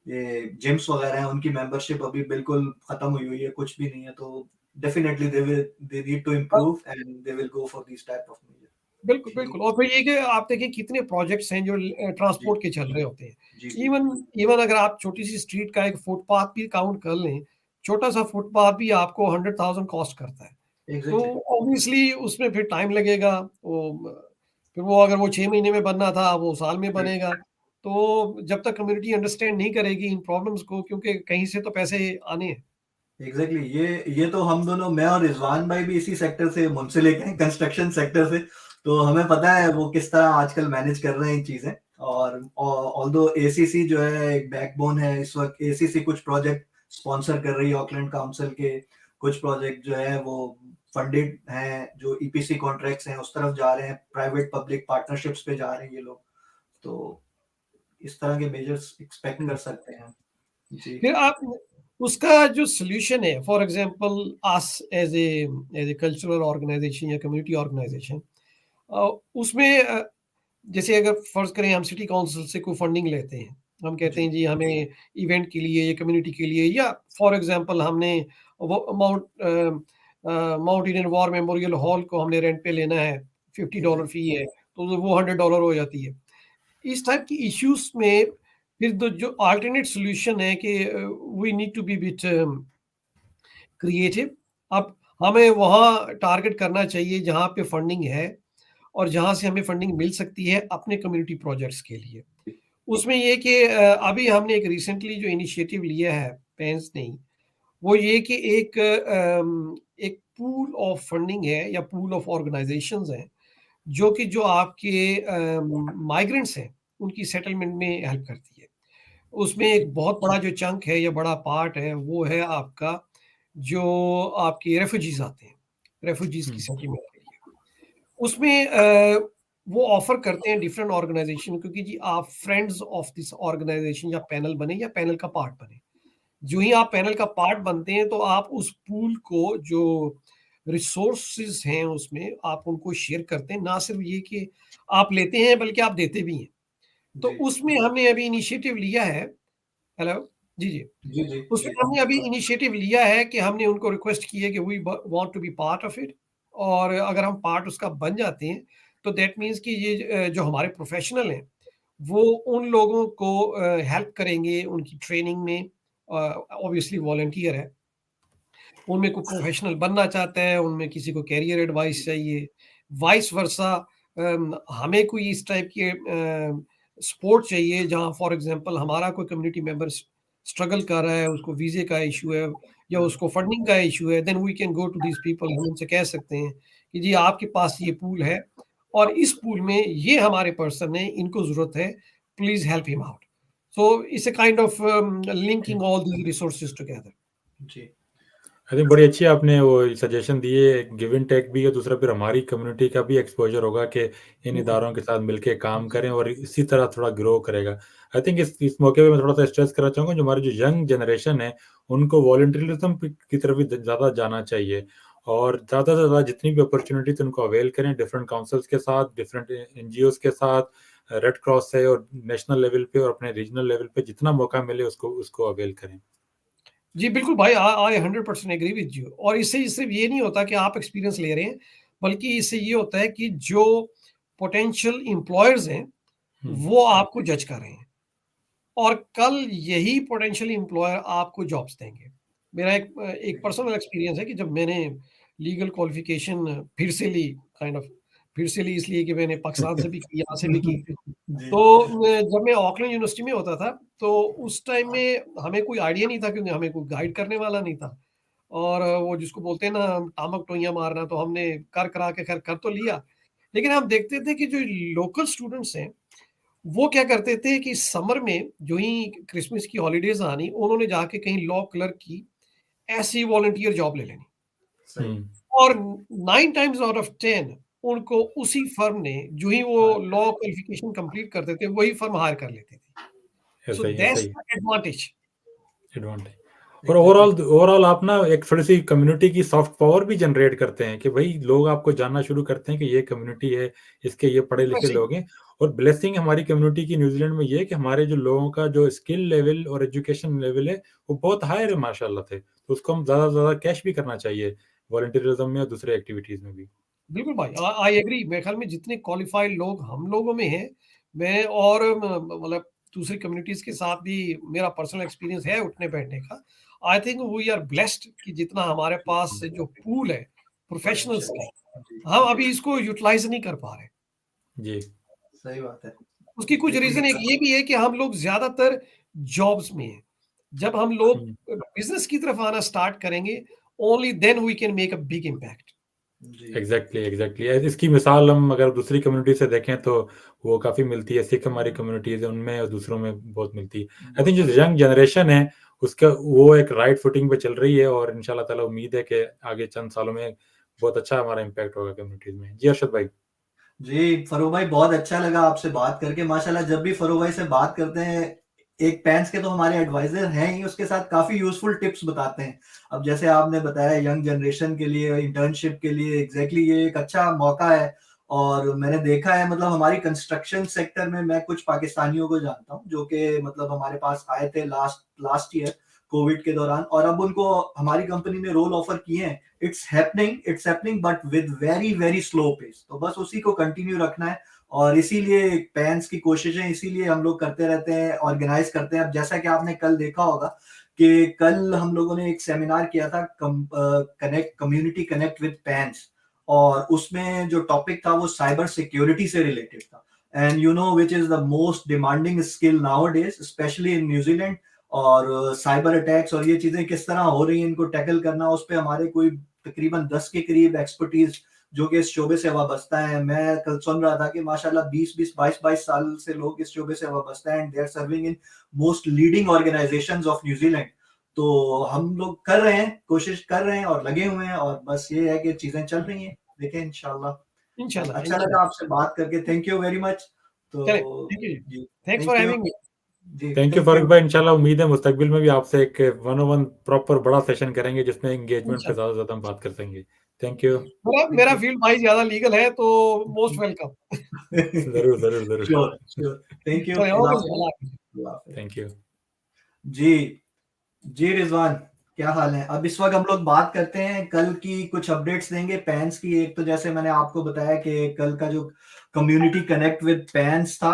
[SPEAKER 1] ये जिम्स वगैरह हैं उनकी मेंबरशिप अभी बिल्कुल खत्म हुई है, कुछ भी नहीं है, तो definitely they need to improve and they will go for this type of measure.
[SPEAKER 5] बिल्कुल बिल्कुल। और फिर ये कि आप देखिए कितने प्रोजेक्ट्स हैं जो ट्रांसपोर्ट के चल रहे होते हैं।
[SPEAKER 1] जी
[SPEAKER 5] इवन अगर आप छोटी सी स्ट्रीट का एक फुटपाथ भी काउंट कर लें, छोटा सा फुटपाथ भी आपको 100,000 कॉस्ट करता है। तो
[SPEAKER 1] एग्जैक्टली
[SPEAKER 5] ऑब्वियसली उसमें फिर टाइम लगेगा, फिर वो अगर वो 6 महीने में बनना था वो साल में बनेगा। तो जब तक कम्युनिटी अंडरस्टैंड नहीं करेगी इन प्रॉब्लम्स को, क्योंकि कहीं से तो पैसे आने हैं।
[SPEAKER 1] एग्जैक्टली ये तो हम दोनों, मैं और रिजवान भाई भी इसी सेक्टर से मुंसलिक हैं, कंस्ट्रक्शन सेक्टर से, तो हमें पता है वो किस तरह आजकल मैनेज कर रहे हैं इन चीजें। और ऑल्दो एसीसी जो है एक बैकबोन है, इस वक्त एसीसी कुछ प्रोजेक्ट स्पॉन्सर कर रही है, ऑकलैंड काउंसिल के कुछ प्रोजेक्ट जो है वो फंडेड हैं, जो ईपीसी कॉन्ट्रैक्ट्स हैं उस तरफ जा रहे हैं, प्राइवेट पब्लिक पार्टनरशिप्स पे जा रहे हैं ये लोग, तो इस तरह के मेजर्स एक्सपेक्ट कर सकते हैं जी।
[SPEAKER 5] फिर आप उसका जो सोल्यूशन है, for example us as a cultural organisation या कम्युनिटी ऑर्गेनाइजेशन, उसमें जैसे अगर फर्ज करें हम सिटी काउंसिल से कोई फंडिंग लेते हैं, हम कहते हैं जी हमें इवेंट के लिए या कम्युनिटी के लिए, या फॉर एग्जांपल हमने mount Indian war memorial hall को हमने रेंट पे लेना है, $50 फी है, तो वो $100 हो जाती है। इस टाइप की इश्यूज में फिर जो अल्टरनेट सोल्यूशन है कि we need to be bit creative. अब हमें वहाँ टारगेट करना चाहिए जहाँ पे फंडिंग है और जहाँ से हमें फंडिंग मिल सकती है अपने कम्युनिटी प्रोजेक्ट्स के लिए। उसमें ये कि अभी हमने एक रिसेंटली जो इनिशिएटिव लिया है पैंस ने, वो ये कि एक पूल ऑफ फंडिंग है या पूल ऑफ ऑर्गेनाइजेशंस हैं जो आपके माइग्रेंट्स हैं उनकी सेटलमेंट में हेल्प करती है। उसमें एक बहुत बड़ा जो चंक है या बड़ा पार्ट है वो है आपका जो आपके रेफ्यूजीज आते हैं, रेफ्यूजीज की सेटलमेंट के लिए। उसमें वो ऑफर करते हैं डिफरेंट ऑर्गेनाइजेशन, क्योंकि जी आप फ्रेंड्स ऑफ दिस ऑर्गेनाइजेशन या पैनल बने या पैनल का पार्ट बने। जो ही आप पैनल का पार्ट बनते हैं तो आप उस पूल को जो रिसोर्सेज हैं उसमें आप उनको शेयर करते हैं, ना सिर्फ ये कि आप लेते हैं बल्कि आप देते भी हैं। तो उसमें हमने अभी इनिशिएटिव लिया है, हेलो जी जी,
[SPEAKER 1] जी जी
[SPEAKER 5] उसमें हमने अभी इनिशिएटिव लिया है कि हमने उनको रिक्वेस्ट की है कि we want to be part of it, और अगर हम पार्ट उसका बन जाते हैं तो दैट मीन्स कि ये जो हमारे प्रोफेशनल हैं वो उन लोगों को हेल्प करेंगे उनकी ट्रेनिंग में। ऑब्वियसली वॉलंटियर है, उनमें कोई प्रोफेशनल बनना चाहता है, उनमें किसी को कैरियर एडवाइस चाहिए, वाइस वर्सा हमें कोई इस टाइप के सपोर्ट चाहिए जहाँ फॉर एग्जांपल हमारा कोई कम्युनिटी मेंबर स्ट्रगल कर रहा है, उसको वीजे का इशू है या उसको फंडिंग का इशू है, then we can go to this people. हम उनसे कह सकते हैं कि जी आपके पास ये पूल है और इस पूल में ये हमारे पर्सन है, इनको जरूरत है, please help him out. So it's a kind of linking all these resources together.
[SPEAKER 1] जी
[SPEAKER 2] आई थिंक बड़ी अच्छी आपने वो सजेशन दिए, गिव एंड टेक भी है, दूसरा फिर हमारी कम्युनिटी का भी एक्सपोजर होगा कि इन इदारों के साथ मिलके काम करें और इसी तरह थोड़ा ग्रो करेगा। आई थिंक इस मौके पे मैं थोड़ा सा स्ट्रेस करना चाहूँगा, जो हमारी जो यंग जनरेशन है उनको वॉलंटियरिज्म की तरफ भी ज़्यादा जाना चाहिए और ज़्यादा से ज़्यादा जितनी भी अपॉर्चुनिटी तो उनको अवेल करें, डिफरेंट काउंसिल्स के साथ, डिफरेंट एनजीओज के साथ, रेड क्रॉस से और नेशनल लेवल पे और अपने रीजनल लेवल पे जितना मौका मिले उसको अवेल करें।
[SPEAKER 5] जी बिल्कुल भाई, आई 100% एग्री विद यू। और इससे सिर्फ ये नहीं होता कि आप एक्सपीरियंस ले रहे हैं, बल्कि इससे ये होता है कि जो पोटेंशियल एम्प्लॉयर्स हैं वो आपको जज कर रहे हैं और कल यही पोटेंशियल एम्प्लॉयर आपको जॉब्स देंगे। मेरा एक पर्सनल एक्सपीरियंस है कि जब मैंने लीगल क्वालिफिकेशन फिर से ली, फिर से ली इसलिए कि मैंने पाकिस्तान से भी की, यहाँ से भी की। तो जब मैं ऑकलैंड यूनिवर्सिटी में होता था तो उस टाइम में हमें कोई आइडिया नहीं था, क्योंकि हमें कोई गाइड करने वाला नहीं था। और वो जिसको बोलते हैं ना टामक टोइयां मारना, तो हमने करा के खैर कर तो लिया, लेकिन हम देखते थे कि जो लोकल स्टूडेंट्स हैं वो क्या करते थे कि समर में जो ही क्रिसमस की हॉलीडेज आनी, उन्होंने जाके कहीं लॉ क्लर्क की ऐसी वॉलंटियर जॉब ले लेनी। और 9 टाइम्स आउट ऑफ 10 उनको उसी फर्म ने, जो ही वो लॉ क्वालिफिकेशन कंप्लीट करते थे, वही फर्म हायर कर लेती थी। So that's the advantage.
[SPEAKER 2] और ओवरऑल आप ना एक थोड़ी सी कम्युनिटी की सॉफ्ट पावर भी जनरेट करते हैं कि भाई लोग आपको जानना शुरू करते हैं कि ये कम्युनिटी है, इसके ये पढ़े लिखे लोग हैं, और ब्लेसिंग हमारी कम्युनिटी की न्यूजीलैंड में ये है कि हमारे जो लोगों का जो स्किल लेवल और एजुकेशन लेवल है वो बहुत हायर है माशाल्लाह से, तो उसको हम ज़्यादा से ज़्यादा कैश भी करना चाहिए वॉलंटियरिज्म में और दूसरे एक्टिविटीज़ में भी।
[SPEAKER 5] बिल्कुल भाई, आई एग्री। मेरे ख्याल में जितने क्वालिफाइड लोग हम लोगों में हैं, मैं और मतलब दूसरी कम्युनिटीज के साथ भी मेरा पर्सनल एक्सपीरियंस है उठने बैठने का। I think we are blessed कि जितना हमारे पास जो पूल है प्रोफेशनल्स का, हम अभी इसको यूटिलाइज नहीं कर पा रहे।
[SPEAKER 2] जी,
[SPEAKER 1] सही बात है।
[SPEAKER 5] उसकी कुछ रीजन एक ये भी है कि हम लोग ज्यादातर जॉब्स में हैं। जब हम लोग बिजनेस की तरफ आना स्टार्ट करेंगे, only then we can make a big impact.
[SPEAKER 2] Exactly. इसकी मिसाल हम अगर दूसरी कम्युनिटी से देखें तो वो काफ़ी मिलती है, सिख हमारी कम्युनिटीज है उनमें और दूसरों में बहुत मिलती है। आई थिंक जो यंग जनरेशन है उसका वो एक राइट फुटिंग पे चल रही है और इंशाल्लाह ताला उम्मीद है कि आगे चंद सालों में बहुत अच्छा हमारा इम्पैक्ट होगा कम्युनिटीज में। जी अरशद भाई।
[SPEAKER 1] जी फरूख भाई, बहुत अच्छा लगा आपसे बात करके माशाल्लाह। जब भी फरूख भाई से बात करते हैं, एक पैंस के तो हमारे एडवाइजर हैं ही, उसके साथ काफी यूजफुल टिप्स बताते हैं। अब जैसे आपने बताया यंग जनरेशन के लिए इंटर्नशिप के लिए, एग्जैक्टली ये एक अच्छा मौका है। और मैंने देखा है मतलब हमारी कंस्ट्रक्शन सेक्टर में मैं कुछ पाकिस्तानियों को जानता हूँ जो कि मतलब हमारे पास आए थे लास्ट ईयर कोविड के दौरान, और अब उनको हमारी कंपनी ने रोल ऑफर किए हैं। It's happening but with very very slow pace. तो बस उसी को कंटिन्यू रखना है, और इसीलिए पैंस की कोशिशें इसीलिए हम लोग करते रहते हैं, ऑर्गेनाइज करते हैं। अब जैसा कि आपने कल देखा होगा कि कल हम लोगों ने एक सेमिनार किया था, कम्युनिटी कनेक्ट विद पैंस, और उसमें जो टॉपिक था वो साइबर सिक्योरिटी से रिलेटेड था। And you know which is the most demanding skill now days, specially in New Zealand. और साइबर अटैक्स और ये चीजें किस तरह हो रही हैं, इनको टैकल करना, उस पे हमारे कोई तकरीबन 10 के करीब एक्सपर्टीज जो कि इस शोबे से वाबस्ता है। मैं कल सुन रहा था कि माशाल्लाह 20-20, 22-22 साल से लोग इस शोबे से वाबस्ता हैं, and they are serving in most leading organisations of New Zealand. तो हम लोग कर रहे हैं, कोशिश कर रहे हैं और लगे हुए हैं, और बस ये है कि चीजें चल रही हैं, देखें इंशाल्लाह।
[SPEAKER 5] इंशाल्लाह
[SPEAKER 1] अच्छा लगा
[SPEAKER 5] इंशाल्लाह।
[SPEAKER 1] आपसे बात करके, थैंक यू वेरी मच।
[SPEAKER 5] चले,
[SPEAKER 1] तो
[SPEAKER 5] थैंक यू।
[SPEAKER 1] जी,
[SPEAKER 5] thanks for
[SPEAKER 1] thank you.
[SPEAKER 5] Having me.
[SPEAKER 1] जी
[SPEAKER 2] thank you
[SPEAKER 1] thank
[SPEAKER 2] Farooq
[SPEAKER 1] you.
[SPEAKER 2] भाई, इंशाल्लाह उम्मीद है मुस्तकबिल में भी आपसे एक 1-on-1 प्रॉपर बड़ा सेशन करेंगे जिसमें एंगेजमेंट पे
[SPEAKER 5] इंशाल्लाह।
[SPEAKER 2] ज़्यादा से ज़्यादा हम बात कर सकेंगे। Thank you.
[SPEAKER 5] मेरा
[SPEAKER 1] थैंक
[SPEAKER 5] मेरा
[SPEAKER 1] यू।
[SPEAKER 5] फील्ड भाई ज्यादा लीगल है तो मोस्ट वेलकम।
[SPEAKER 2] ज़रूर ज़रूर ज़रूर।
[SPEAKER 1] Sure sure. Thank you.
[SPEAKER 5] चले,
[SPEAKER 1] अल्लाह
[SPEAKER 5] ओके जी,
[SPEAKER 1] हाफिज।
[SPEAKER 5] अल्लाह हाफिज़।
[SPEAKER 1] अल्लाह हाफिज।
[SPEAKER 2] Thank you.
[SPEAKER 1] जी जी रिजवान, क्या हाल है? अब इस वक्त हम लोग बात करते हैं, कल की कुछ अपडेट्स देंगे पैंस की। एक तो जैसे मैंने आपको बताया कि कल का जो कम्युनिटी कनेक्ट विद पैंस था,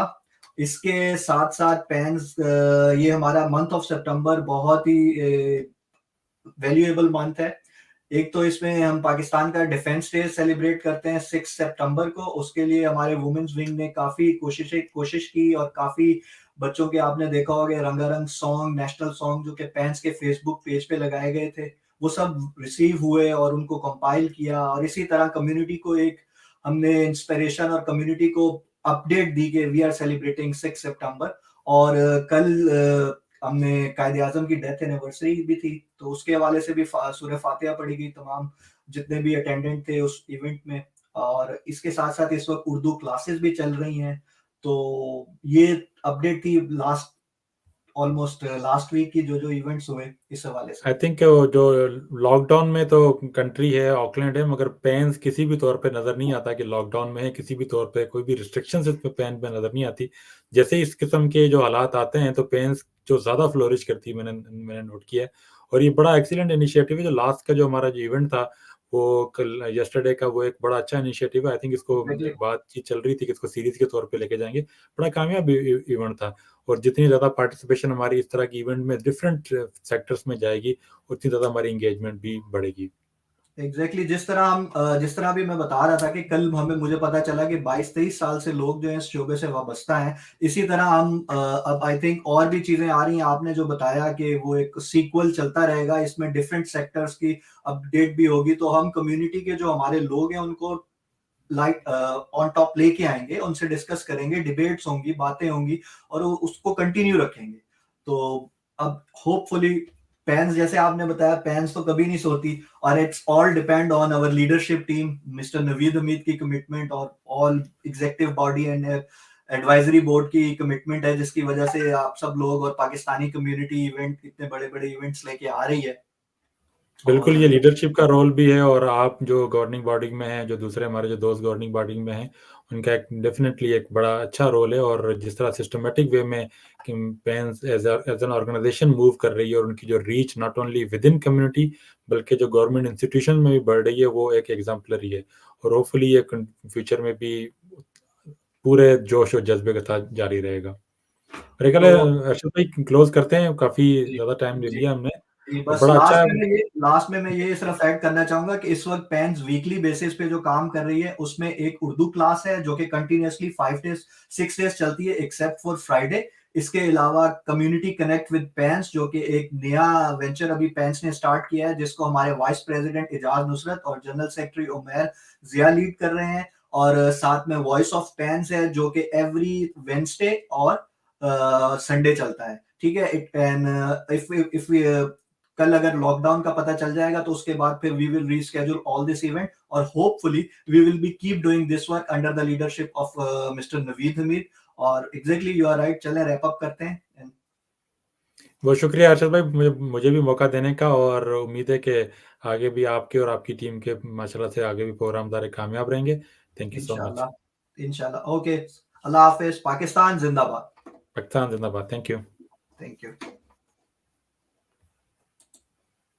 [SPEAKER 1] इसके साथ साथ पैंस, ये हमारा मंथ ऑफ सितंबर बहुत ही वैल्यूएबल मंथ है। एक तो इसमें हम पाकिस्तान का डिफेंस डे सेलिब्रेट करते हैं 6 सितंबर को। उसके लिए हमारे वुमेन्स विंग ने काफी कोशिश की, और काफी बच्चों के आपने देखा होगा रंगारंग सॉन्ग, नेशनल सॉन्ग जो कि पैंस के फेसबुक पेज पे लगाए गए थे, वो सब रिसीव हुए और उनको कंपाइल किया। और इसी तरह कम्युनिटी को एक हमने इंस्पिरेशन और कम्युनिटी को अपडेट दी कि वी आर सेलिब्रेटिंग 6 सितंबर। और कल हमने कायदे आजम की डेथ एनिवर्सरी भी थी, तो उसके हवाले से भी सूरह फातिहा पढ़ी गई तमाम जितने भी अटेंडेंट थे उस इवेंट में। और इसके साथ साथ इस वक्त उर्दू क्लासेस भी चल रही हैं। तो ये अपडेट थी ऑलमोस्ट लास्ट वीक की, जो जो इवेंट्स हुए इस हवाले से।
[SPEAKER 2] आई थिंक जो लॉकडाउन में तो कंट्री है ऑकलैंड है, मगर पैंस किसी भी तौर पे नज़र नहीं आता कि लॉकडाउन में है, किसी भी तौर पे कोई भी रिस्ट्रिक्शंस इस पे पैन पे नज़र नहीं आती। जैसे इस किस्म के जो हालात आते हैं तो पैंस जो ज़्यादा फ्लोरिश करती है, मैंने नोट किया है। और ये बड़ा एक्सीलेंट इनिशिएटिव है। जो लास्ट का जो हमारा जो इवेंट था वो कल यस्टरडे का, वो एक बड़ा अच्छा इनिशिएटिव है। आई थिंक इसको
[SPEAKER 1] Exactly.
[SPEAKER 2] बातचीत चल रही थी कि इसको सीरीज के तौर पे लेके जाएंगे। बड़ा कामयाब इवेंट था, और जितनी ज़्यादा पार्टिसिपेशन हमारी इस तरह की इवेंट में डिफरेंट सेक्टर्स में जाएगी उतनी ज़्यादा हमारी इंगेजमेंट भी बढ़ेगी।
[SPEAKER 1] एग्जैक्टली जिस तरह भी मैं बता रहा था कि कल मुझे पता चला कि 22-23 साल से लोग जो हैं इस शोबे से वाबस्ता हैं। इसी तरह हम अब आई थिंक और भी चीजें आ रही हैं। आपने जो बताया कि वो एक सीक्वल चलता रहेगा, इसमें डिफरेंट सेक्टर्स की अपडेट भी होगी। तो हम कम्युनिटी के जो हमारे लोग हैं उनको लाइक ऑन टॉप लेके आएंगे, उनसे डिस्कस करेंगे, डिबेट्स होंगी, बातें होंगी, और उसको कंटिन्यू रखेंगे। तो अब होपफुली पैंस, जैसे आपने बताया, पैंस तो कभी नहीं सोती, और it's all depend on our leadership team, mister Naveed Hameed की कमिटमेंट, और all executive body and advisory board की कमिटमेंट है, जिसकी वजह से आप सब लोग और पाकिस्तानी कम्युनिटी इवेंट, इतने बड़े बड़े इवेंट्स लेके आ रही है।
[SPEAKER 2] बिल्कुल,
[SPEAKER 1] और
[SPEAKER 2] ये लीडरशिप का रोल भी है, और आप जो गवर्निंग बॉडी में हैं, जो दूसरे हमारे जो दोस्त गवर्निंग बॉडी में हैं, उनका एक डेफिनेटली एक बड़ा अच्छा रोल है, और जिस तरह सिस्टमेटिक वे में PANZ as an organisation move कर रही है, और उनकी जो reach not only within community बल्कि जो गवर्नमेंट इंस्टीट्यूशन में भी बढ़ रही है, वो एक एग्जाम्पलरी है। और होपफुली ये फ्यूचर में भी पूरे जोश और जज्बे के साथ जारी रहेगा। मेरे ख्याल
[SPEAKER 1] तो
[SPEAKER 2] अर्शद भाई क्लोज करते हैं, काफी
[SPEAKER 1] जी
[SPEAKER 2] ज्यादा टाइम ले
[SPEAKER 1] जी
[SPEAKER 2] लिया हमने,
[SPEAKER 1] जी,
[SPEAKER 2] और
[SPEAKER 1] बस
[SPEAKER 2] बड़ा अच्छा
[SPEAKER 1] लास्ट में मैं ये सिर्फ ऐड करना चाहूंगा कि इस वक्त पैंस वीकली बेसिस पे जो काम कर रही है उसमें एक उर्दू क्लास है जो कि कंटिन्यूअसली 5 डेज 6 डेज चलती है एक्सेप्ट फॉर फ्राइडे। इसके अलावा कम्युनिटी कनेक्ट विद पैंस जो कि एक नया वेंचर अभी पैंस ने स्टार्ट किया है, जिसको हमारे वाइस प्रेसिडेंट एजाज नुसरत और जनरल सेक्रेटरी उमैर जिया लीड कर रहे हैं। और साथ में वॉइस ऑफ पैंस है जो कि एवरी वेंसडे और संडे चलता है। ठीक है, इट एंड इफ कल अगर लॉकडाउन का पता चल जाएगा तो उसके बाद फिर we will reschedule all this event, और hopefully we will be keep doing this work under the leadership of mister Naveed Hameed. और एग्जैक्टली यू आर राइट, चलें रैप अप करते हैं।
[SPEAKER 2] बहुत शुक्रिया अर्शद भाई मुझे भी मौका देने का, और उम्मीद है कि आगे भी आपके और आपकी टीम के माशाल्लाह से आगे भी प्रोग्राम सारे कामयाब रहेंगे। Thank you so much.
[SPEAKER 1] इंशाल्लाह ओके, अल्लाह हाफिज, पाकिस्तान जिंदाबाद।
[SPEAKER 2] पाकिस्तान जिंदाबाद। Thank you.
[SPEAKER 1] Thank you.